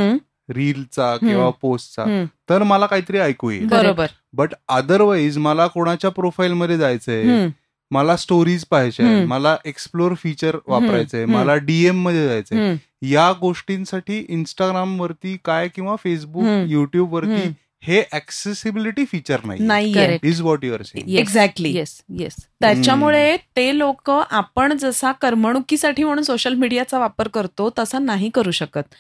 रीलचा किंवा पोस्टचा तर मला काहीतरी ऐकू येईल. बरोबर. बट अदरवाईज मला कोणाच्या प्रोफाईलमध्ये जायचंय मला स्टोरीज पाहिजे, मला एक्सप्लोर फीचर वापरायचंय, मला डीएम मध्ये जायचंय, या गोष्टींसाठी इंस्टाग्राम वरती काय किंवा फेसबुक, युट्यूब वरती हे ऍक्सेसिबिलिटी फीचर नाही. Is what your saying. Exactly. Yes. त्याच्यामुळे ते लोक आपण जसा करमणुकीसाठी म्हणून सोशल मीडियाचा वापर करतो तसा नाही करू शकत.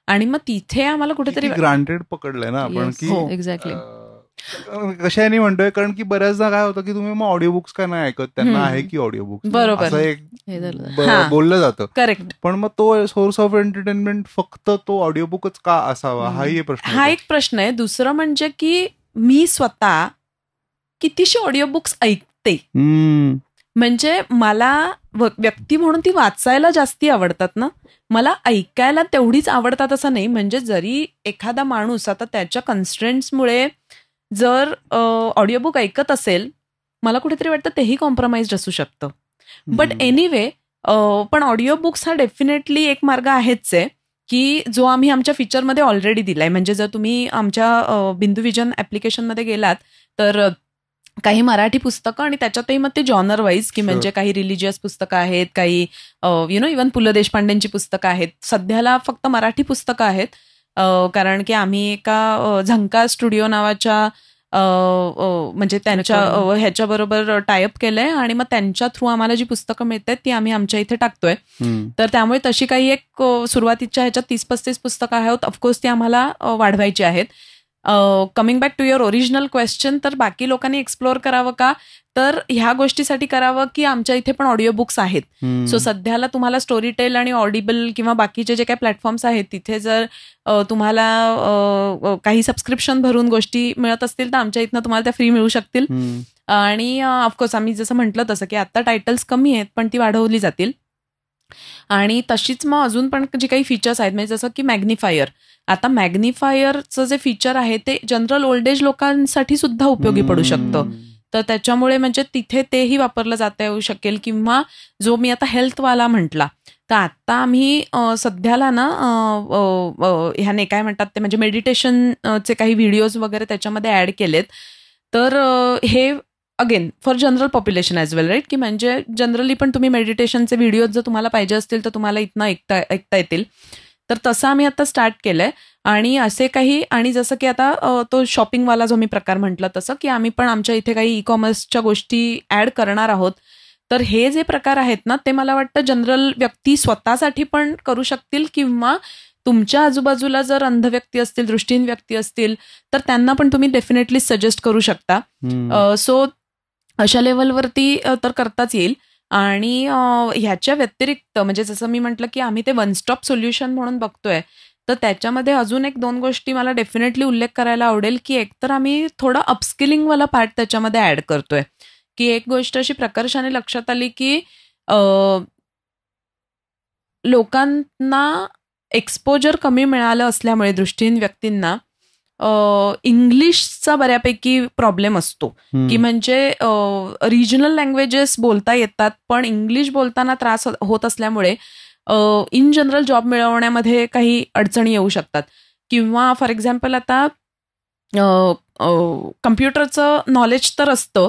आणि मग तिथे आम्हाला कुठेतरी ग्रांटेड पकडलंय ना आपण की एक्झॅक्टली कशाने म्हणतोय, कारण की बऱ्याचदा काय होतं की तुम्ही मग ऑडिओ बुक्स काय नाही ऐकत, त्यांना आहे की ऑडिओ बुक्स, बरोबर, असं एक बोललं जातं. करेक्ट. पण मग तो सोर्स ऑफ एंटरटेनमेंट फक्त तो ऑडिओ बुकच का असावा, हाही प्रश्न. हा एक प्रश्न आहे. दुसरं म्हणजे की मी स्वतः कितीशी ऑडिओ बुक्स ऐकते, म्हणजे मला व्यक्ती म्हणून ती वाचायला जास्ती आवडतात ना, मला ऐकायला तेवढीच आवडतात असं नाही. म्हणजे जरी एखादा माणूस आता त्याच्या कन्स्ट्रेंट्समुळे जर ऑडिओ बुक ऐकत असेल, मला कुठेतरी वाटतं तेही कॉम्प्रोमाइज्ड असू शकतं. बट एनिवे, पण ऑडिओ बुक्स हा डेफिनेटली एक मार्ग आहेच आहे की जो आम्ही आमच्या फीचरमध्ये ऑलरेडी दिलाय. म्हणजे जर तुम्ही आमच्या बिंदू विजन ऍप्लिकेशनमध्ये गेलात तर काही मराठी पुस्तकं आणि त्याच्यातही मग ते जॉनर वाईज की म्हणजे काही रिलिजियस पुस्तकं आहेत, काही इव्हन पु ल देशपांडेंची पुस्तकं आहेत. सध्याला फक्त मराठी पुस्तकं आहेत, कारण की आम्ही एका झंकार स्टुडिओ नावाच्या म्हणजे त्यांच्या ह्याच्याबरोबर टायअप केलंय आणि मग त्यांच्या थ्रू आम्हाला जी पुस्तकं मिळतात ती आम्ही आमच्या इथे टाकतोय. तर त्यामुळे तशी काही एक सुरुवातीच्या ह्याच्यात 30-35 पुस्तकं आहेत. ऑफकोर्स ती आम्हाला वाढवायची आहेत. Coming back to your original question, तर बाकी लोकांनी एक्सप्लोअर करावं का, तर ह्या गोष्टीसाठी करावं की आमच्या इथे पण ऑडिओ बुक्स आहेत. सो सध्याला तुम्हाला स्टोरी टेल आणि ऑडिबल किंवा बाकीचे जे काही प्लॅटफॉर्म्स आहेत तिथे जर तुम्हाला काही सबस्क्रिप्शन भरून गोष्टी मिळत असतील तर आमच्या इथनं तुम्हाला त्या फ्री मिळू शकतील. आणि ऑफकोर्स आम्ही जसं म्हटलं तसं की आता टायटल्स कमी आहेत पण ती वाढवली जातील. आणि तशीच मग अजून पण जी काही फीचर्स आहेत, म्हणजे जसं की मॅग्निफायर. आता मॅग्निफायरचं जे फीचर आहे ते जनरल ओल्ड एज लोकांसाठी सुद्धा उपयोगी पडू शकतं. तर त्याच्यामुळे म्हणजे तिथे तेही वापरलं जाता येऊ शकेल. किंवा जो मी आता हेल्थवाला म्हटला, तर आता आम्ही सध्याला ना ह्याने काय म्हणतात ते म्हणजे मेडिटेशनचे काही व्हिडिओज वगैरे त्याच्यामध्ये ऍड केलेत. तर हे again for general population as well, right, की म्हणजे जनरली पण तुम्ही मेडिटेशनचे व्हिडिओज जर तुम्हाला पाहिजे असतील तर तुम्हाला इथनं ऐकता येतील. तर तसं आम्ही आता स्टार्ट केलंय. आणि असे काही, आणि जसं की आता तो शॉपिंगवाला जो मी प्रकार म्हटलं तसं की आम्ही पण आमच्या इथे काही ई कॉमर्सच्या गोष्टी ऍड करणार आहोत. तर हे जे प्रकार आहेत ना ते मला वाटतं जनरल व्यक्ती स्वतःसाठी पण करू शकतील किंवा तुमच्या आजूबाजूला जर अंध व्यक्ती असतील, दृष्टीहीन व्यक्ती असतील तर त्यांना पण तुम्ही डेफिनेटली सजेस्ट करू शकता. सो अशा लेवलवरती तर करताच येईल. आणि ह्याच्या व्यतिरिक्त म्हणजे जसं मी म्हटलं की आम्ही ते वन स्टॉप सोल्युशन म्हणून बघतोय, तर त्याच्यामध्ये अजून एक 2 गोष्टी मला डेफिनेटली उल्लेख करायला आवडेल. की एकतर आम्ही थोडं अपस्किलिंगवाला पार्ट त्याच्यामध्ये ऍड करतोय. की एक गोष्ट अशी प्रकर्षाने लक्षात आली की लोकांना एक्सपोजर कमी मिळालं असल्यामुळे दृष्टीहीन व्यक्तींना इंग्लिशचा बऱ्यापैकी प्रॉब्लेम असतो. की म्हणजे रिजनल लँग्वेजेस बोलता येतात पण इंग्लिश बोलताना त्रास होत असल्यामुळे इन जनरल जॉब मिळवण्यामध्ये काही अडचणी येऊ शकतात. किंवा फॉर एक्झाम्पल आता कम्प्युटरचं नॉलेज तर असतं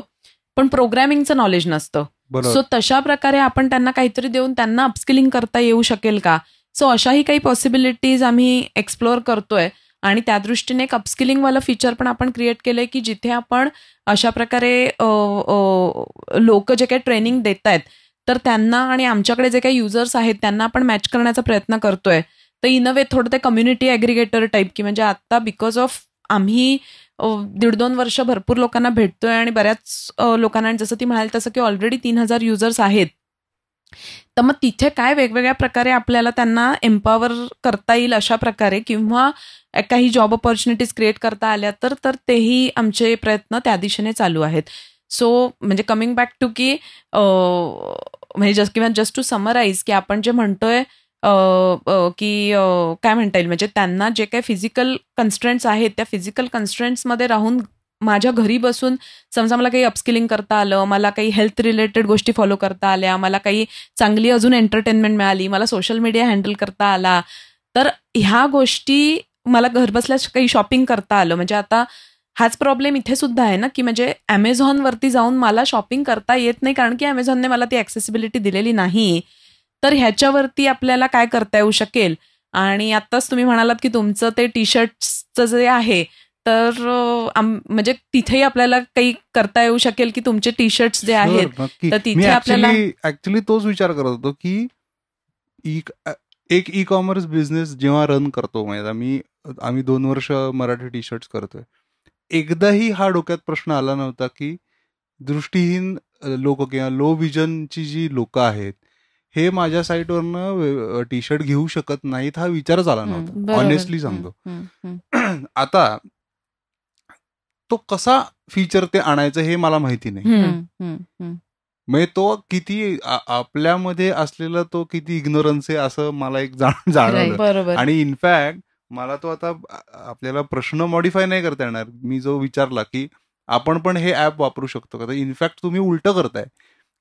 पण प्रोग्रॅमिंगचं नॉलेज नसतं. सो तशा प्रकारे आपण त्यांना काहीतरी देऊन त्यांना अपस्किलिंग करता येऊ शकेल का. सो अशाही काही पॉसिबिलिटीज आम्ही एक्सप्लोअर करतोय. आणि त्या दृष्टीने एक अपस्किलिंगवाला फीचर पण आपण क्रिएट केलंय की जिथे आपण अशा प्रकारे लोक जे काही ट्रेनिंग देत आहेत तर त्यांना आणि आमच्याकडे जे काही युजर्स आहेत त्यांना आपण मॅच करण्याचा प्रयत्न करतोय. तर इन अ वे थोडं ते कम्युनिटी ॲग्रिगेटर टाईप, की म्हणजे आता बिकॉज ऑफ आम्ही 1.5-2 वर्ष भरपूर लोकांना भेटतोय आणि बऱ्याच लोकांना, जसं ती म्हणाली तसं की ऑलरेडी 3,000 युजर्स आहेत. तर मग तिथे काय वेगवेगळ्या प्रकारे आपल्याला त्यांना एम्पॉवर करता येईल अशा प्रकारे किंवा काही जॉब ऑपॉर्च्युनिटीज क्रिएट करता आल्या तर तेही आमचे प्रयत्न त्या दिशेने चालू आहेत. सो म्हणजे कमिंग बॅक टू की म्हणजे जस्ट टू समराईज की आपण जे म्हणतोय की काय म्हणता येईल म्हणजे त्यांना जे काही फिजिकल कन्स्ट्रेंट्स आहेत त्या फिजिकल कन्स्ट्रेंट्समध्ये राहून माझ्या घरी बसून समजा मला काही अपस्किलिंग करता आलं, मला काही हेल्थ रिलेटेड गोष्टी फॉलो करता आल्या, मला काही चांगली अजून एंटरटेनमेंट मिळाली, मला सोशल मीडिया हँडल करता आला, तर ह्या गोष्टी मला घरबसल्या काही शॉपिंग करता आलं. म्हणजे आता हाच प्रॉब्लेम इथे सुद्धा आहे ना, की म्हणजे Amazonवरती जाऊन मला शॉपिंग करता येत नाही कारण की Amazonने मला ती ॲक्सेसिबिलिटी दिलेली नाही. तर ह्याच्यावरती आपल्याला काय करता येऊ शकेल? आणि आत्ताच तुम्ही म्हणालात की तुमचं ते टी शर्ट्सचं जे आहे, तर म्हणजे तिथेही आपल्याला काही करता येऊ शकेल की तुमचे टी शर्ट्स जे आहेत, तर तिथे आपल्याला ऍक्च्युली तोच विचार करत होतो की एक ई कॉमर्स बिझनेस जेव्हा रन करतो, म्हणजे आम्ही 2 वर्ष मराठी टी शर्ट्स करतोय, एकदाही हा डोक्यात प्रश्न आला नव्हता की दृष्टीहीन लोक किंवा लो विजनची जी लोक आहेत हे माझ्या साईटवरनं टी शर्ट घेऊ शकत नाहीत, हा विचारच आला नव्हता, ऑनेस्टली सांगतो. आता तो कसा फीचर ते आणायचं हे मला माहिती नाही. म्हणजे तो किती आपल्यामध्ये असलेला तो किती इग्नोरन्स आहे असं मला एक जाणवलं. आणि इनफॅक्ट मला तो आता आपल्याला प्रश्न मॉडिफाय नाही करता येणार. मी जो विचारला की आपण पण हे ऍप वापरू शकतो का, तर इनफॅक्ट तुम्ही उलट करताय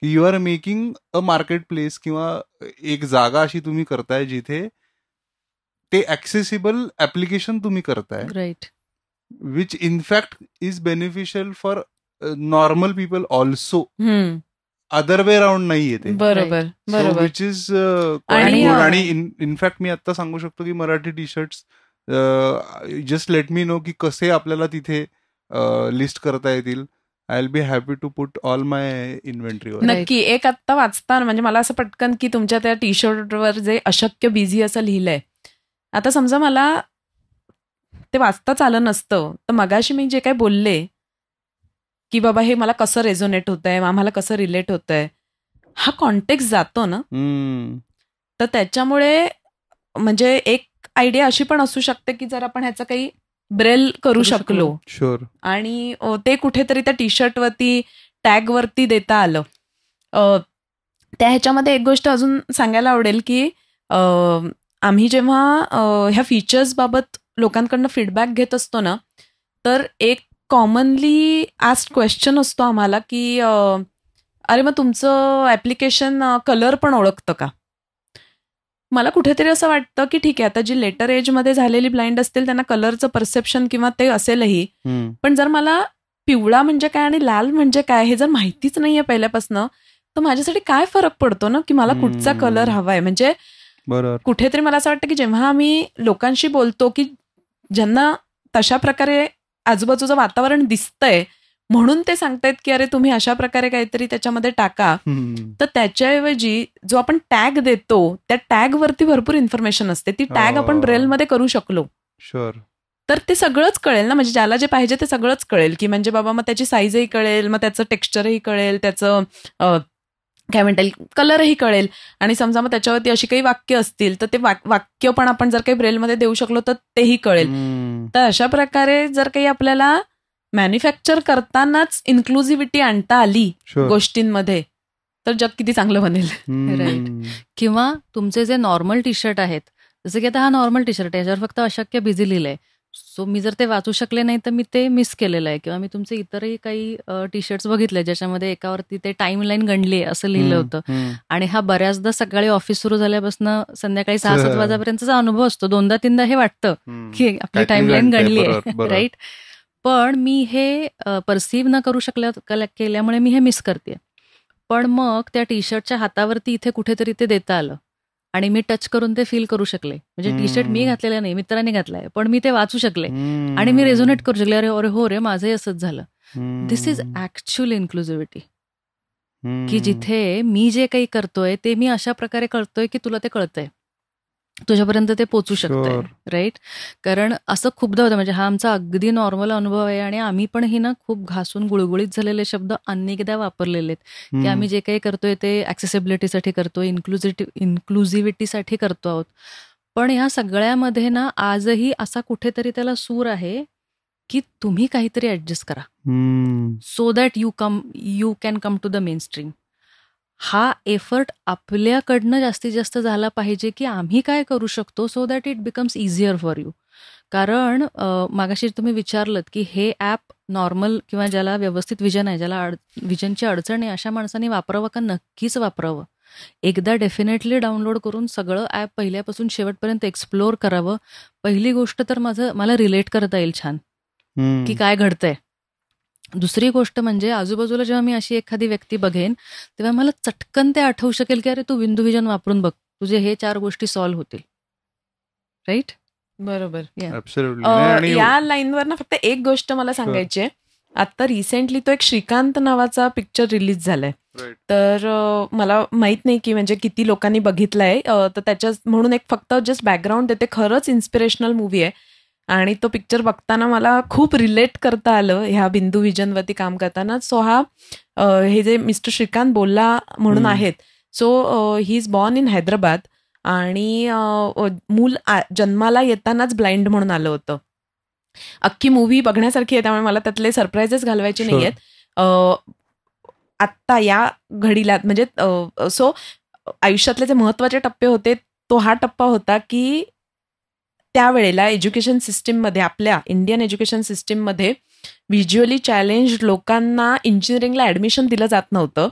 की you are making a market place किंवा एक जागा अशी तुम्ही करताय जिथे ते ऍक्सेसिबल ऍप्लिकेशन तुम्ही करताय, right, which in fact is beneficial for normal people also. Other way round नाहीये ते. बरोबर, विच इज आणि इनफॅक्ट मी आता सांगू शकतो की Marathi T shirts just let me know की कसे आपल्याला तिथे लिस्ट करता येतील. I will be happy to put all my inventory. नक्की. एक आत्ता वाचताना म्हणजे मला असं पटकन की तुमच्या त्या टी शर्टवर जे अशक्य बिझी असं लिहिलंय, आता समजा मला ते वाचताच आलं नसतं, तर मगाशी मी जे काय बोलले की बाबा हे मला कसं रेझोनेट होतंय, आम्हाला कसं रिलेट होतंय, हा कॉन्टेक्स्ट जातो ना, तर त्याच्यामुळे म्हणजे एक आयडिया अशी पण असू शकते की जर आपण ह्याचं काही ब्रेल करू शकलो आणि ते कुठेतरी त्या टी शर्ट वरती टॅग वरती देता आलं. त्या ह्याच्यामध्ये एक गोष्ट अजून सांगायला आवडेल की आम्ही जेव्हा ह्या फीचर्स बाबत लोकांकडनं फीडबॅक घेत असतो ना, तर एक कॉमनली आस्क्ड क्वेश्चन असतो आम्हाला की अरे मग तुमचं ऍप्लिकेशन कलर पण ओळखतं का? मला कुठेतरी असं वाटतं की ठीक आहे, आता जी लेटर एजमध्ये झालेली ब्लाइंड असतील त्यांना कलरचं परसेप्शन किंवा ते असेलही, पण जर मला पिवळा म्हणजे काय आणि लाल म्हणजे काय हे जर माहितीच नाहीये पहिल्यापासून, तर माझ्यासाठी काय फरक पडतो ना की मला कुठचा कलर हवाय. म्हणजे कुठेतरी मला असं वाटतं की जेव्हा आम्ही लोकांशी बोलतो की ज्यांना तशा प्रकारे आजूबाजूचं वातावरण दिसतंय म्हणून ते सांगतायत की अरे तुम्ही अशा प्रकारे काहीतरी त्याच्यामध्ये टाका, तर त्याच्याऐवजी जो आपण टॅग देतो त्या टॅग वरती भरपूर इन्फॉर्मेशन असते. ती टॅग आपण ब्रेलमध्ये करू शकलो तर ते सगळंच कळेल ना, म्हणजे ज्याला जे पाहिजे ते सगळंच कळेल की म्हणजे बाबा मग त्याची साईजही कळेल, मग त्याचं टेक्स्चरही कळेल, त्याचं काय म्हणता येईल कलरही कळेल. आणि समजा मग त्याच्यावरती अशी काही वाक्य असतील तर ते वाक्य पण आपण जर काही ब्रेलमध्ये देऊ शकलो तर तेही कळेल. तर अशा प्रकारे जर काही आपल्याला मॅन्युफॅक्चर करतानाच इन्क्लुझिव्हिटी आणता आली गोष्टींमध्ये तर जग किती चांगलं बनेल. राईट. किंवा तुमचे जे नॉर्मल टी शर्ट आहेत, जसं की आता हा नॉर्मल टी शर्ट आहे, याच्यावर फक्त अशक्य बिझी लिहिलंय, सो मी जर ते वाचू शकले नाही तर मी ते मिस केलेलं आहे. किंवा मी तुमचे इतरही काही टी शर्ट्स बघितले ज्याच्यामध्ये एकावरती ते टाइम लाईन गणली आहे असं लिहिलं होतं, आणि हा बऱ्याचदा सकाळी ऑफिस सुरू झाल्यापासून संध्याकाळी 6-7 वाजेपर्यंतचा अनुभव असतो. 2दा-3दा हे वाटतं की आपली टाइम लाईन गणली आहे, राईट. पण मी हे परसिव्ह न करू केल्यामुळे मी हे मिस करते. पण मग त्या टी शर्टच्या हातावरती इथे कुठेतरी ते देता आलं आणि मी टच करून ते फील करू शकले. म्हणजे टी शर्ट मी घातलेला नाही, मित्राने घातलाय, पण मी ते वाचू शकले आणि मी रेझोनेट करू शकले, अरे अरे हो रे माझंही असंच झालं. दिस इज ऍक्च्युअल इन्क्लुझिव्हिटी, की जिथे मी जे काही करतोय ते मी अशा प्रकारे करतोय की तुला ते कळतंय, तुझ्यापर्यंत ते पोचू शकतंय, राईट. कारण असं खूपदा होतं, म्हणजे हा आमचा अगदी नॉर्मल अनुभव आहे आणि आम्ही पण हे ना खूप घासून गुळगुळीत झालेले शब्द अनेकदा वापरलेले आहेत की आम्ही जे काही करतोय ते ऍक्सेसिबिलिटीसाठी करतोय, इन्क्लुझिव्हिटीसाठी करतो आहोत. पण ह्या सगळ्यामध्ये ना आजही असा कुठेतरी त्याला सूर आहे की तुम्ही काहीतरी ऍडजस्ट करा so that you can come to the main stream. हा एफर्ट आपल्याकडनं जास्तीत जास्त झाला पाहिजे की आम्ही काय करू शकतो so that it becomes easier for you. कारण मागाशी तुम्ही विचारलं की हे ॲप नॉर्मल किंवा ज्याला व्यवस्थित विजन आहे, ज्याला विजनची अडचण आहे, अशा माणसांनी वापरावं का? नक्कीच वापरावं. एकदा डेफिनेटली डाउनलोड करून सगळं ॲप पहिल्यापासून शेवटपर्यंत एक्सप्लोअर करावं. पहिली गोष्ट तर मला रिलेट करता येईल छान, की काय घडतंय. दुसरी गोष्ट म्हणजे आजूबाजूला जेव्हा मी अशी एखादी व्यक्ती बघेन तेव्हा मला चटकन ते आठवू शकेल की अरे तू विंडो व्हिजन वापरून बघ, तुझे हे 4 गोष्टी सॉल्व्ह होतील. राईट. बरोबर. या लाईनवर ना फक्त एक गोष्ट मला सांगायची आहे. आता रिसेंटली तो एक श्रीकांत नावाचा पिक्चर रिलीज झालाय. तर मला माहित नाही की म्हणजे किती लोकांनी बघितलाय. तर त्याच्या म्हणून एक फक्त जस्ट बॅकग्राऊंड देते. खरंच इन्स्पिरेशनल मूवी आहे आणि तो पिक्चर बघताना मला खूप रिलेट करता आलं ह्या बिंदू व्हिजनवरती काम करताना. सो हे जे मिस्टर श्रीकांत बोल्ला म्हणून आहेत, so he is born in Hyderabad आणि मूल जन्माला येतानाच ब्लाइंड म्हणून आलं होतं. अख्खी मूव्ही बघण्यासारखी आहे, त्यामुळे मला त्यातले सरप्राईजेस घालवायचे नाहीयेत. आत्ता या घडीला म्हणजे सो आयुष्यातले जे महत्वाचे टप्पे होते तो हा टप्पा होता की त्यावेळेला एज्युकेशन सिस्टीममध्ये, आपल्या इंडियन एज्युकेशन सिस्टीममध्ये व्हिज्युअली चॅलेंज लोकांना इंजिनिअरिंगला ऍडमिशन दिलं जात नव्हतं.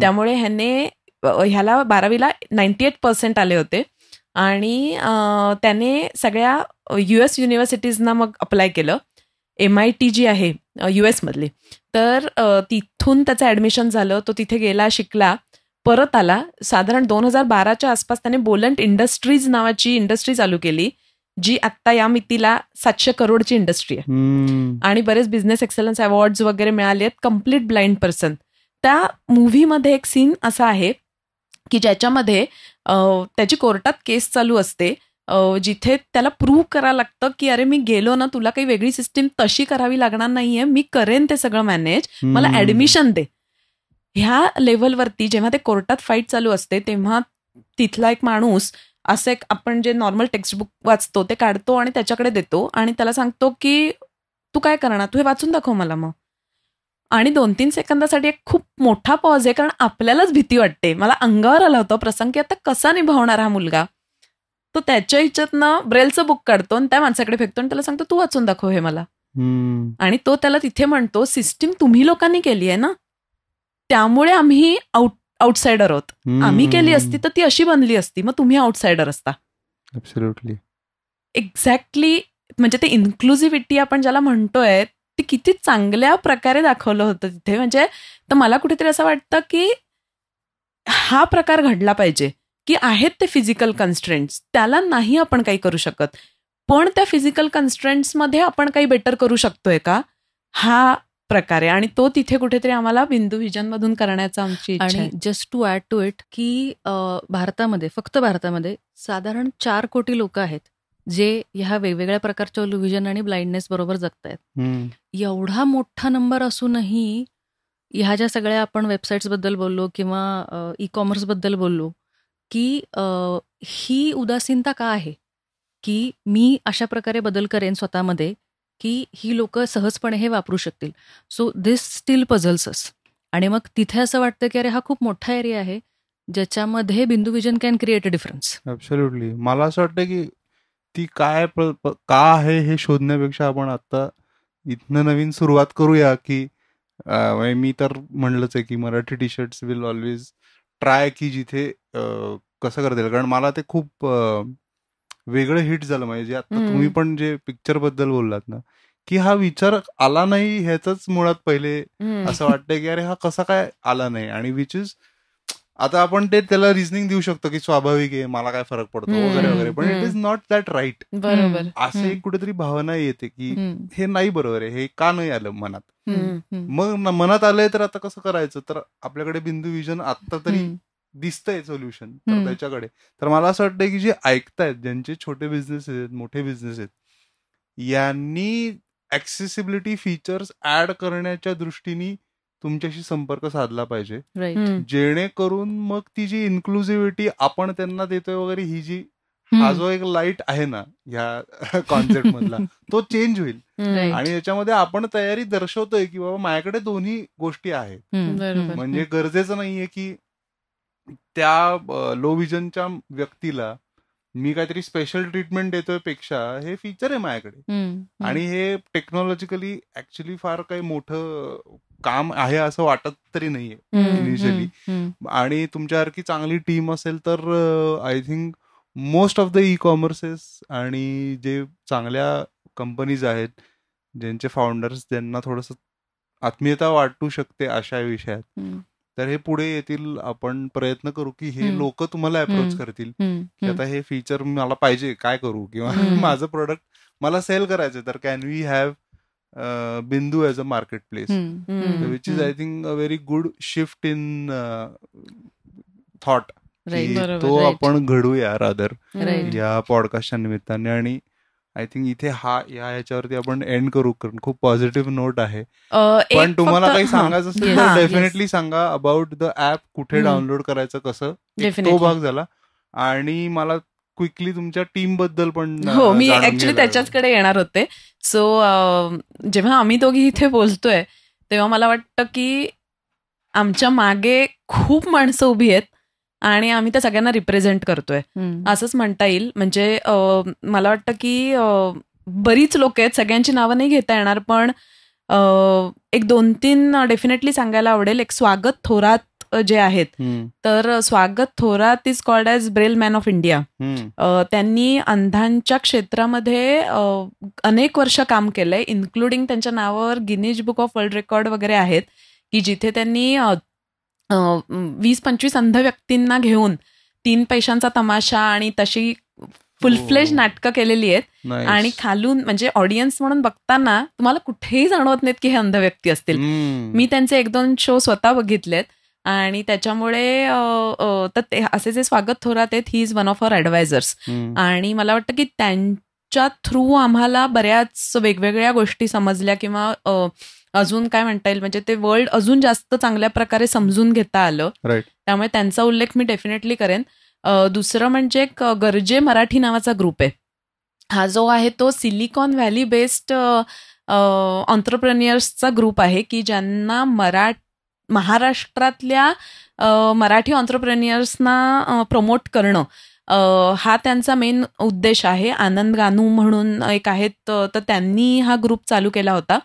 त्यामुळे ह्याला 12वीला 98% आले होते आणि त्याने सगळ्या US युनिव्हर्सिटीजना मग अप्लाय केलं. MIT जी आहे US मधली, तर तिथून त्याचं ऍडमिशन झालं. तो तिथे गेला, शिकला, परत आला. साधारण 2012च्या आसपास त्याने बोलंट इंडस्ट्रीज नावाची इंडस्ट्री चालू केली, जी आत्ता या मितीला 700 करोडची इंडस्ट्री आहे आणि बरेच बिझनेस एक्सलन्स अवॉर्ड्स वगैरे मिळाले आहेत. Complete blind person. त्या मूव्हीमध्ये एक सीन असा आहे की ज्याच्यामध्ये त्याची कोर्टात केस चालू असते, जिथे त्याला प्रूव्ह करायला लागतं की अरे मी गेलो ना, तुला काही वेगळी सिस्टीम तशी करावी लागणार नाहीये, मी करेन ते सगळं मॅनेज, मला ऍडमिशन दे. ह्या लेव्हलवरती जेव्हा ते कोर्टात फाईट चालू असते तेव्हा तिथला एक माणूस असं एक आपण जे नॉर्मल टेक्स्टबुक वाचतो ते काढतो आणि त्याच्याकडे देतो आणि त्याला सांगतो की तू काय करणार, तू हे वाचून दाखव मला. मग आणि 2-3 सेकंदासाठी एक खूप मोठा पॉज आहे, कारण आपल्यालाच भीती वाटते. मला अंगावर आला होता प्रसंग की आता कसा निभावणार हा मुलगा. तो त्याच्या ह्याच्यातनं ब्रेलचं बुक काढतो आणि त्या माणसाकडे फेकतो आणि त्याला सांगतो तू वाचून दाखव हे मला. आणि तो त्याला तिथे म्हणतो सिस्टीम तुम्ही लोकांनी केली आहे ना, त्यामुळे आम्ही आउटसायडर आहोत. आम्ही केली असती तर ती अशी बनली असती, मग तुम्ही आउटसायडर असता. ऍब्सोल्युटली. एक्झॅक्टली. म्हणजे ते इन्क्लुझिव्हिटी आपण ज्याला म्हणतोय ती किती चांगल्या प्रकारे दाखवलं होतं तिथे. म्हणजे तर मला कुठेतरी असं वाटतं की हा प्रकार घडला पाहिजे की आहेत ते फिजिकल कन्स्ट्रेंट्स, त्याला नाही आपण काही करू शकत, पण त्या फिजिकल कन्स्ट्रेंट्समध्ये आपण काही बेटर करू शकतोय का, हा प्रकारे. आणि तो तिथे कुठेतरी आम्हाला बिंदू व्हिजन मधून करण्याचा आमची इच्छा आहे. Just to add to it की भारतामध्ये, फक्त भारतामध्ये साधारण 4 कोटी लोक आहेत जे ह्या वेगवेगळ्या प्रकारच्या लो व्हिजन आणि ब्लाइंडनेस बरोबर जगतायत. एवढा मोठा नंबर असूनही ह्या ज्या सगळ्या आपण वेबसाईट्स बद्दल बोललो किंवा ई कॉमर्स बद्दल बोललो की ही उदासीनता का आहे की मी अशा प्रकारे बदल करेन स्वतःमध्ये की ही लोक सहजपणे हे वापरू शकतील. सो दिस स्टील पझल्स अस. आणि मग तिथे असं वाटतं की अरे हा खूप मोठा एरिया आहे ज्याच्यामध्ये बिंदू vision can create a difference. Absolutely. मला असं वाटतं की ती काय का आहे हे शोधण्यापेक्षा आपण आता इथनं नवीन सुरुवात करूया की मी तर म्हणलंच आहे की Marathi T shirts will always try की जिथे कसं करता येईल. कारण मला ते खूप वेगळं हिट झालं. म्हणजे आता तुम्ही पण जे पिक्चर बद्दल बोललात ना की हा विचार आला नाही ह्याच मुळात पहिले असं वाटतंय की अरे हा कसा काय आला नाही. आणि विच इज आता आपण त्याला रिझनिंग देऊ शकतो की स्वाभाविक आहे, मला काय फरक पडतो वगैरे वगैरे, पण it is not that right. बरोबर. असे कुठेतरी भावना येते की हे नाही बरोबर आहे, हे का नाही आलं मनात. मग मनात आलंय तर आता कसं करायचं, तर आपल्याकडे बिंदू व्हिजन आता तरी दिसतंय सोल्युशन तर त्याच्याकडे. तर मला असं वाटतंय की जे ऐकतायत, ज्यांचे छोटे बिझनेस आहेत, मोठे बिझनेस आहेत, यांनी ऍक्सेसिबिलिटी फीचर्स ऍड करण्याच्या दृष्टीने तुमच्याशी संपर्क साधला पाहिजे, जेणेकरून मग ती जी इन्क्लुझिव्हिटी आपण त्यांना देतोय वगैरे, ही जी हा जो एक लाईट आहे ना ह्या कॉन्सेप्ट मधला, तो चेंज होईल. आणि याच्यामध्ये आपण तयारी दर्शवतोय की बाबा माझ्याकडे दोन्ही गोष्टी आहेत. म्हणजे गरजेचं नाहीये की त्या लो व्हिजनच्या व्यक्तीला मी काहीतरी स्पेशल ट्रीटमेंट देतोय पेक्षा हे फीचर आहे माझ्याकडे आणि हे टेक्नॉलॉजिकली ऍक्च्युली फार काही मोठं काम आहे असं वाटत तरी नाहीये इनिशियली. आणि तुमच्यासारखी चांगली टीम असेल तर I think most of the e commerces आणि जे चांगल्या कंपनीज आहेत ज्यांचे फाउंडर्स, ज्यांना थोडस आत्मीयता वाटू शकते अशा विषयात, तर हे पुढे येतील. आपण प्रयत्न करू की हे लोक तुम्हाला अप्रोच करतील की आता हे फीचर मला पाहिजे, काय करू, किंवा माझं प्रोडक्ट मला सेल करायचं, तर कॅन वी हॅव बिंदू as a market place, which is I think a very good shift in thought. तो आपण घडूया रादर या पॉडकास्टच्या निमित्ताने. आणि आय थिंक इथे ह्याच्यावरती आपण एंड करू, कारण खूप पॉझिटिव्ह नोट आहे. पण तुम्हाला काही सांगायचं असेल तर डेफिनेटली सांगा अबाउट द ऍप, कुठे डाउनलोड करायचं, कसं, तो भाग झाला. आणि मला क्विकली तुमच्या टीम बद्दल पण. हो, मी ऍक्च्युली त्याच्याचकडे येणार होते. सो जेव्हा आम्ही दोघी इथे बोलतोय तेव्हा मला वाटतं की आमच्या मागे खूप माणसं उभी आहेत आणि आम्ही त्या सगळ्यांना रिप्रेझेंट करतोय असंच म्हणता येईल. म्हणजे मला वाटतं की बरीच लोक आहेत, सगळ्यांची नावं नाही घेता येणार, पण 1-2-3 डेफिनेटली सांगायला आवडेल. एक स्वागत थोरात जे आहेत, तर स्वागत Thorat is called as Braille man of India. त्यांनी अंधांच्या क्षेत्रामध्ये अनेक वर्ष काम केलंय, इन्क्लुडिंग त्यांच्या नावावर Guinness book of world record वगैरे आहेत, की जिथे त्यांनी 20-25 अंध व्यक्तींना घेऊन 3 पैशांचा तमाशा आणि तशी फुलफ्लेज नाटकं केलेली आहेत. आणि खालून म्हणजे ऑडियन्स म्हणून बघताना तुम्हाला कुठेही जाणवत नाहीत की हे अंध व्यक्ती असतील. मी त्यांचे 1-2 शो स्वतः बघितलेत आणि त्याच्यामुळे तर ते असे जे स्वागत थोरात आहेत, he is one of our advisors. आणि मला वाटतं की त्यांच्या थ्रू आम्हाला बऱ्याच वेगवेगळ्या गोष्टी समजल्या, किंवा अजून काय म्हणता येईल, म्हणजे ते वर्ल्ड अजून जास्त चांगल्या प्रकारे समजून घेता आलं. त्यामुळे त्यांचा उल्लेख मी डेफिनेटली करेन. दुसरं म्हणजे एक गरजे मराठी नावाचा ग्रुप आहे. हा जो आहे तो सिलिकॉन व्हॅली बेस्ड ऑन्ट्रप्रेन्युअर्सचा ग्रुप आहे, की ज्यांना महाराष्ट्रातल्या मराठी ऑन्ट्रप्रेन्युअर्सना प्रमोट करणं हा त्यांचा मेन उद्देश आहे. आनंद गानू म्हणून एक आहेत, तर त्यांनी हा ग्रुप चालू केला होता.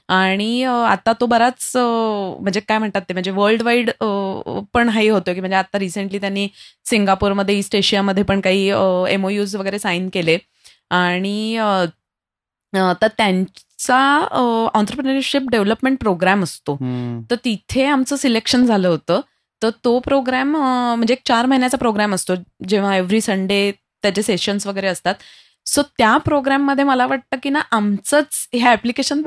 आणि आता तो बराच म्हणजे काय म्हणतात ते, म्हणजे वर्ल्ड वाईड पण हाही होतो, की म्हणजे आता रिसेंटली त्यांनी सिंगापूरमध्ये, ईस्ट एशियामध्ये पण काही MOUs वगैरे साईन केले. आणि तर त्यांचा ऑन्ट्रप्रेन्युअरशिप डेव्हलपमेंट प्रोग्राम असतो, तर तिथे आमचं सिलेक्शन झालं होतं. तर तो प्रोग्राम म्हणजे 4 महिन्याचा प्रोग्राम असतो, जेव्हा एव्हरी संडे त्याचे सेशन्स वगैरे असतात. सो त्या प्रोग्राममध्ये मला वाटतं की ना आमचंच ह्या ऍप्लिकेशन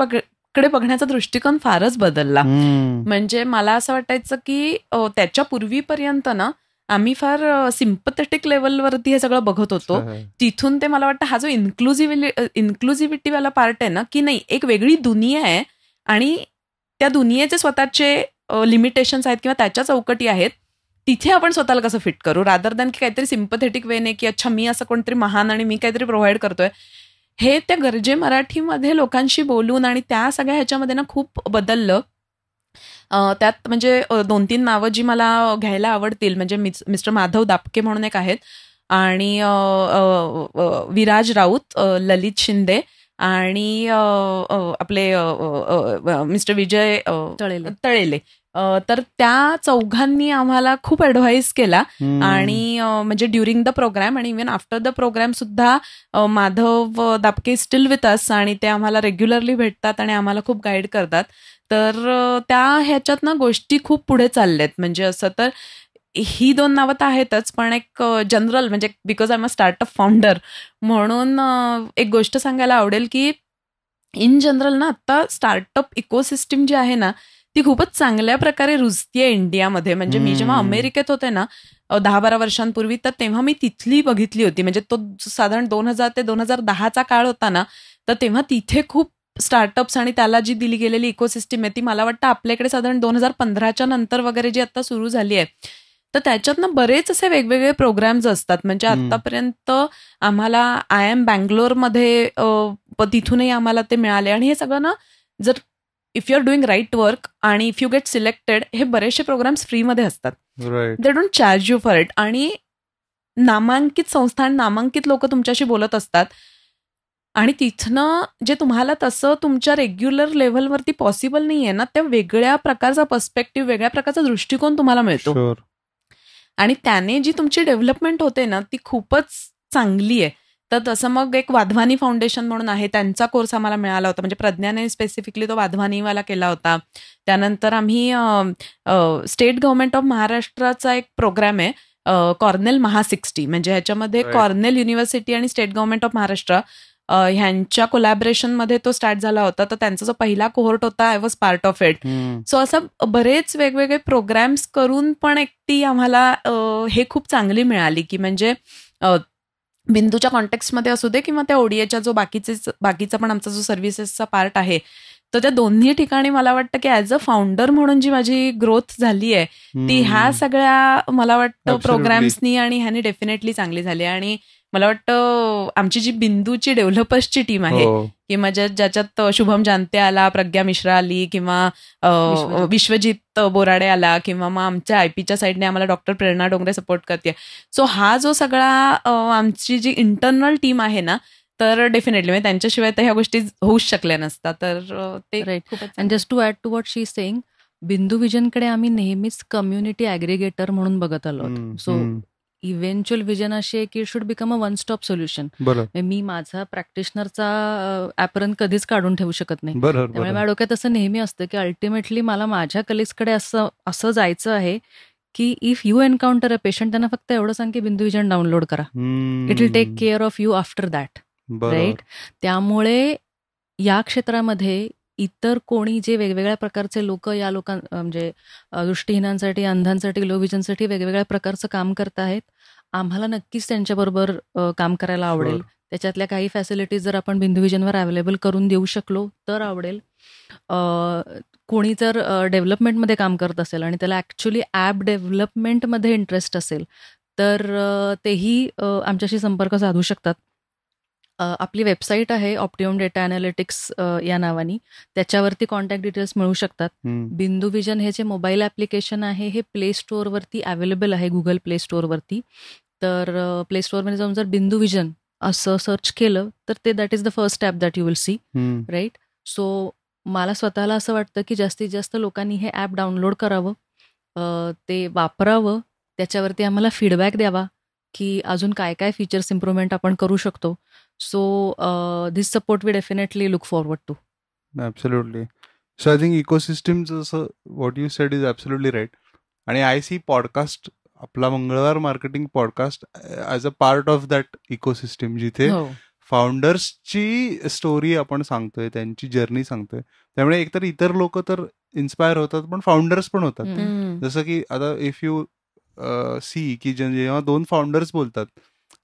कडे बघण्याचा दृष्टिकोन फारच बदलला. म्हणजे मला असं वाटायचं की त्याच्या पूर्वीपर्यंत ना आम्ही फार सिम्पथेटिक लेवलवरती हे सगळं बघत होतो. तिथून ते मला वाटतं हा जो इन्क्लुझिव्हिटीवाला पार्ट आहे ना, की नाही, एक वेगळी दुनिया आहे आणि त्या दुनियेचे स्वतःचे लिमिटेशन्स आहेत किंवा त्याच्या चौकटी आहेत, तिथे आपण स्वतःला कसं फिट करू, रादर दॅन की काहीतरी सिम्पथेटिक वेने की अच्छा मी असं कोणतरी महान आणि मी काहीतरी प्रोव्हाइड करतोय. हे त्या गरजे मराठीमध्ये लोकांशी बोलून आणि त्या सगळ्या ह्याच्यामध्ये ना खूप बदललं. त्यात म्हणजे 2-3 नावं जी मला घ्यायला आवडतील, म्हणजे मिस्टर माधव दापके म्हणून एक आहेत, आणि विराज राऊत, ललित शिंदे आणि आपले मिस्टर विजय तळेले. तर त्या चौघांनी आम्हाला खूप ॲडव्हाइस केला. आणि म्हणजे ड्युरिंग द प्रोग्राम आणि इव्हन आफ्टर द प्रोग्राम सुद्धा Madhav Dapke steel with us, आणि ते आम्हाला रेग्युलरली भेटतात आणि आम्हाला खूप गाईड करतात. तर त्या ह्याच्यात ना गोष्टी खूप पुढे चालल्यात. म्हणजे असं तर ही 2 नावं तर आहेतच, पण एक जनरल म्हणजे because I am a startup founder म्हणून एक गोष्ट सांगायला आवडेल की इन जनरल ना आता स्टार्टअप इकोसिस्टीम जी आहे ना ती खूपच चांगल्या प्रकारे रुजतीये इंडियामध्ये. म्हणजे मी जेव्हा अमेरिकेत होते ना 10-12 वर्षांपूर्वी, तर तेव्हा मी तिथली बघितली होती. म्हणजे तो साधारण 2000 ते 2010चा काळ होता ना, तर तेव्हा तिथे खूप स्टार्टअप्स आणि त्याला जी दिली गेलेली इकोसिस्टीम आहे ती मला वाटतं आपल्याकडे साधारण 2015च्या नंतर वगैरे जी आता सुरू झाली आहे, तर त्याच्यात ना बरेच असे वेगवेगळे प्रोग्राम्स असतात. म्हणजे आतापर्यंत आम्हाला IIM बँगलोरमध्ये तिथूनही आम्हाला ते मिळाले. आणि हे सगळं ना, जर if you are doing right work आणि इफ यू गेट सिलेक्टेड, हे बरेचसे प्रोग्राम्स फ्रीमध्ये असतात. They don't charge you for it. आणि नामांकित संस्था, नामांकित लोक तुमच्याशी बोलत असतात. आणि तिथनं जे तुम्हाला तसं तुमच्या रेग्युलर लेव्हलवरती पॉसिबल नाहीये ना, त्या वेगळ्या प्रकारचा पर्स्पेक्टिव्ह, वेगळ्या प्रकारचा दृष्टिकोन तुम्हाला मिळतो. आणि त्याने जी तुमची डेव्हलपमेंट होते ना ती खूपच चांगली आहे. तर तसं मग एक वाधवानी फाउंडेशन म्हणून आहे, त्यांचा कोर्स आम्हाला मिळाला होता. म्हणजे प्रज्ञाने स्पेसिफिकली तो वाधवानीवाला केला होता. त्यानंतर आम्ही स्टेट गव्हर्नमेंट ऑफ महाराष्ट्राचा एक प्रोग्राम आहे, कॉर्नेल महा 60, म्हणजे ह्याच्यामध्ये कॉर्नेल युनिव्हर्सिटी आणि स्टेट गव्हर्नमेंट ऑफ महाराष्ट्र ह्यांच्या कोलॅबरेशनमध्ये तो स्टार्ट झाला होता. तर त्यांचा जो पहिला कोहोर्ट होता, I was part of it. So असं बरेच वेगवेगळे प्रोग्राम्स करून पण एकटी आम्हाला हे खूप चांगली मिळाली, की म्हणजे बिंदूच्या कॉन्टेक्स्टमध्ये असू दे किंवा त्या ओडीएच्या जो बाकीचा पण आमचा जो सर्व्हिसेसचा पार्ट आहे, तर त्या दोन्ही ठिकाणी मला वाटतं की ॲज अ फाउंडर म्हणून जी माझी ग्रोथ झाली आहे ती ह्या सगळ्या मला वाटतं प्रोग्राम्सनी आणि ह्यानी डेफिनेटली चांगली झाली. आणि मला वाटतं आमची जी बिंदूची डेव्हलपर्सची टीम आहे किंवा ज्याच्यात शुभम जानते आला, प्रज्ञा मिश्रा आली किंवा विश्वजित बोराडे आला किंवा मग आमच्या आयपीच्या साईडने आम्हाला डॉक्टर प्रेरणा डोंगरे सपोर्ट करते. सो हा जो सगळा आमची जी इंटरनल टीम आहे ना, तर डेफिनेटली म्हणजे त्यांच्याशिवाय तर ह्या गोष्टी होऊच शकल्या नसतात. तर ते and just to add to what she is saying, Bindu विजनकडे आम्ही नेहमीच कम्युनिटी ॲग्रिगेटर म्हणून बघत आलो. सो इव्हेंच्युअल विजन अशी आहे की it should become a one stop solution. मी माझा प्रॅक्टिशनरचा ॲपरन कधीच काढून ठेवू शकत नाही. त्यामुळे माझ्या डोक्यात असं नेहमी असतं की अल्टिमेटली मला माझ्या कलिग्सकडे असं जायचं आहे की if you encounter a patient, त्यांना फक्त एवढं सांग की बिंदू विजन डाउनलोड करा. It will take care of you after that. Right. त्यामुळे या क्षेत्रामध्ये इतर कोणी जे वेगवेगळ्या प्रकारचे लोक या म्हणजे दृष्टीहीनांसाठी, अंधांसाठी, लो विजनसाठी वेगवेगळ्या प्रकारचं काम करत आहेत, आम्हाला नक्कीच त्यांच्याबरोबर काम करायला आवडेल. त्याच्यातल्या काही फॅसिलिटीज जर आपण बिंदू विजनवर अवेलेबल करून देऊ शकलो तर आवडेल. कोणी जर डेव्हलपमेंटमध्ये काम करत असेल आणि त्याला ॲक्च्युली ॲप डेव्हलपमेंटमध्ये इंटरेस्ट असेल तर तेही आमच्याशी संपर्क साधू शकतात. आपली वेबसाईट आहे ऑप्टिमम डेटा ॲनालिटिक्स या नावानी, त्याच्यावरती कॉन्टॅक्ट डिटेल्स मिळू शकतात. बिंदू विजन हे जे मोबाईल ॲप्लिकेशन आहे हे प्ले स्टोअरवरती अवेलेबल आहे, गुगल प्ले स्टोअरवरती. तर प्ले स्टोअरमध्ये जाऊन जर बिंदू विजन असं सर्च केलं तर ते that is the first app that you will see. Right. So मला स्वतःला असं वाटतं की जास्तीत जास्त लोकांनी हे ॲप डाउनलोड करावं, ते वापरावं, त्याच्यावरती आम्हाला फीडबॅक द्यावा की अजून काय काय फीचर्स इम्प्रूव्हमेंट आपण करू शकतो. So this support we definitely look forward to. Absolutely. So I think ecosystem जसं what you said is absolutely right. आणि आय सी पॉडकास्ट, आपला Mangalwar marketing podcast as a part of that ecosystem, जिथे फाउंडर्सची story आपण सांगतोय, त्यांची journey सांगतोय. त्यामुळे एकतर इतर लोक तर इन्स्पायर होतात पण फाउंडर्स पण होतात. जसं की आता इफ यू सी की जेव्हा दोन फाउंडर्स बोलतात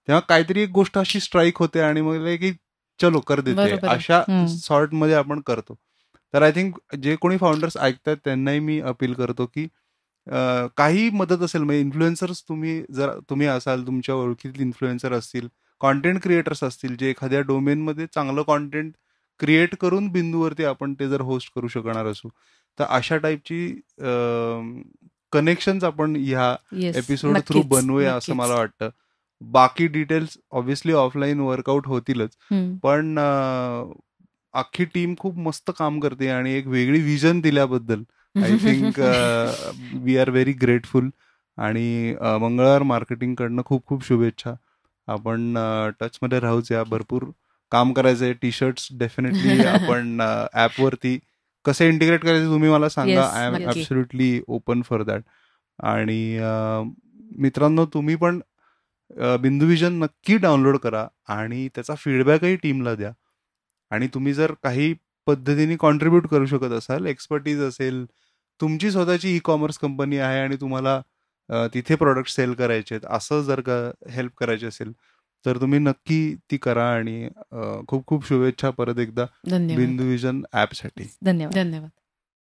तेव्हा काहीतरी एक गोष्ट अशी स्ट्राईक होते आणि मग की चलो कर देते, अशा सॉर्ट मध्ये आपण करतो. तर आय थिंक जे कोणी फाउंडर्स ऐकतात त्यांनाही मी अपील करतो की काही मदत असेल, म्हणजे इन्फ्लुएन्सर्स तुम्ही असाल, तुमच्या ओळखीतील इन्फ्लुएन्सर असतील, कॉन्टेंट क्रिएटर्स असतील जे एखाद्या डोमेनमध्ये चांगलं कॉन्टेंट क्रिएट करून बिंदूवरती आपण ते जर होस्ट करू शकणार असू, तर अशा टाईपची कनेक्शन्स आपण ह्या एपिसोड थ्रू बनवूया असं मला वाटतं. बाकी डिटेल्स ऑब्व्हियसली ऑफलाईन वर्कआउट होतीलच, पण अख्खी टीम खूप मस्त काम करते आणि एक वेगळी विजन दिल्याबद्दल I think we are very grateful. आणि मंगळवार मार्केटिंग कडनं खूप खूप शुभेच्छा. आपण टचमध्ये राहूच, या भरपूर काम करायचंय. टी शर्ट्स डेफिनेटली आपण ॲपवरती कसे इंटिग्रेट करायचे तुम्ही मला सांगा. I am absolutely open for that. आणि मित्रांनो, तुम्ही पण बिंदू विजन नक्की डाउनलोड करा आणि त्याचा फीडबॅकही टीमला द्या. आणि तुम्ही जर काही पद्धतीने कॉन्ट्रीब्यूट करू शकत असाल, एक्सपर्टीज असेल, तुमची स्वतःची ई कॉमर्स कंपनी आहे आणि तुम्हाला तिथे प्रोडक्ट सेल करायचे आहेत, असं जर का हेल्प करायचे असेल तर तुम्ही नक्की ती करा. आणि खूप खूप शुभेच्छा परत एकदा बिंदू विजन ॲपसाठी. धन्यवाद.